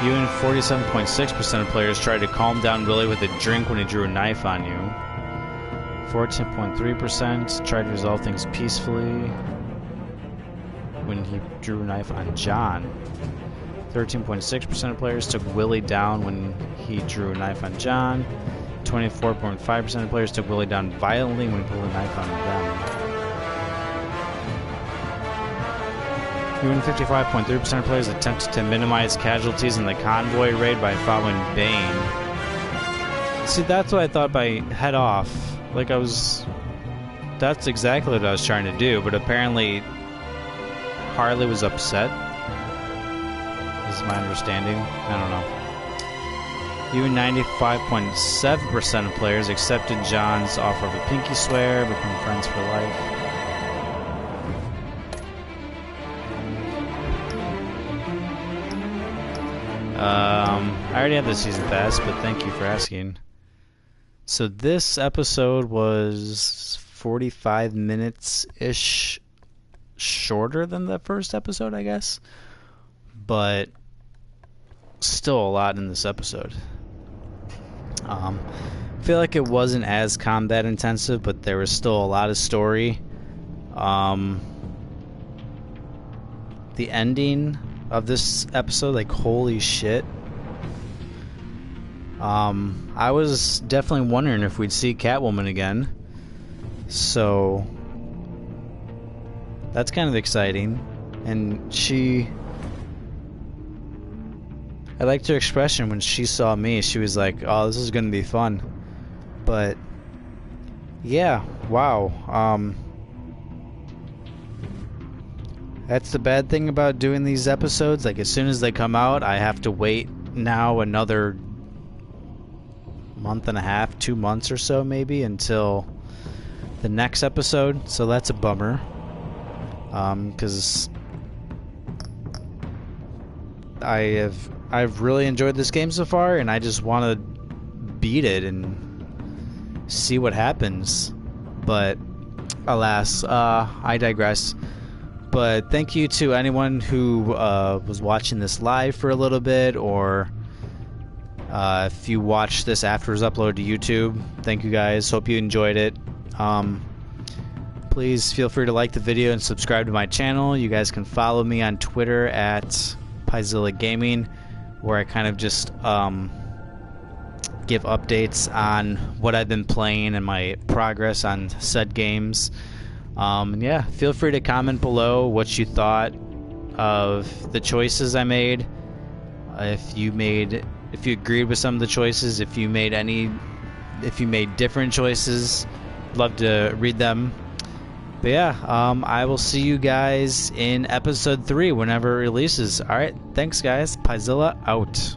You and 47.6% of players tried to calm down Willie with a drink when he drew a knife on you. 14.3% tried to resolve things peacefully when he drew a knife on John. 13.6% of players took Willie down when he drew a knife on John. 24.5% of players took Willie down violently when he pulled a knife on them. You and 55.3% of players attempted to minimize casualties in the convoy raid by following Bane. See, that's what I thought by head off. Like, that's exactly what I was trying to do, but apparently Harley was upset. Is my understanding. I don't know. You and 95.7% of players accepted John's offer of a pinky swear, become friends for life. I already have the season pass, but thank you for asking. So this episode was 45 minutes-ish shorter than the first episode, I guess. But still a lot in this episode. I feel like it wasn't as combat intensive, but there was still a lot of story. The ending of this episode, like, holy shit. I was definitely wondering if we'd see Catwoman again. So that's kind of exciting. And I liked her expression when she saw me. She was like, oh, this is going to be fun. But yeah, wow. That's the bad thing about doing these episodes. Like, as soon as they come out, I have to wait now another month and a half, 2 months or so maybe until the next episode. So that's a bummer. Because I've really enjoyed this game so far, and I just want to beat it and see what happens. But alas, I digress. But thank you to anyone who was watching this live for a little bit, or if you watched this after it was uploaded to YouTube. Thank you guys. Hope you enjoyed it. Please feel free to like the video and subscribe to my channel. You guys can follow me on Twitter at Pyzilla Gaming, where I kind of just give updates on what I've been playing and my progress on said games. Yeah, feel free to comment below what you thought of the choices I made. If you agreed with some of the choices, if you made different choices, love to read them. But yeah, I will see you guys in episode 3 whenever it releases. Alright, thanks guys. Pyzilla out.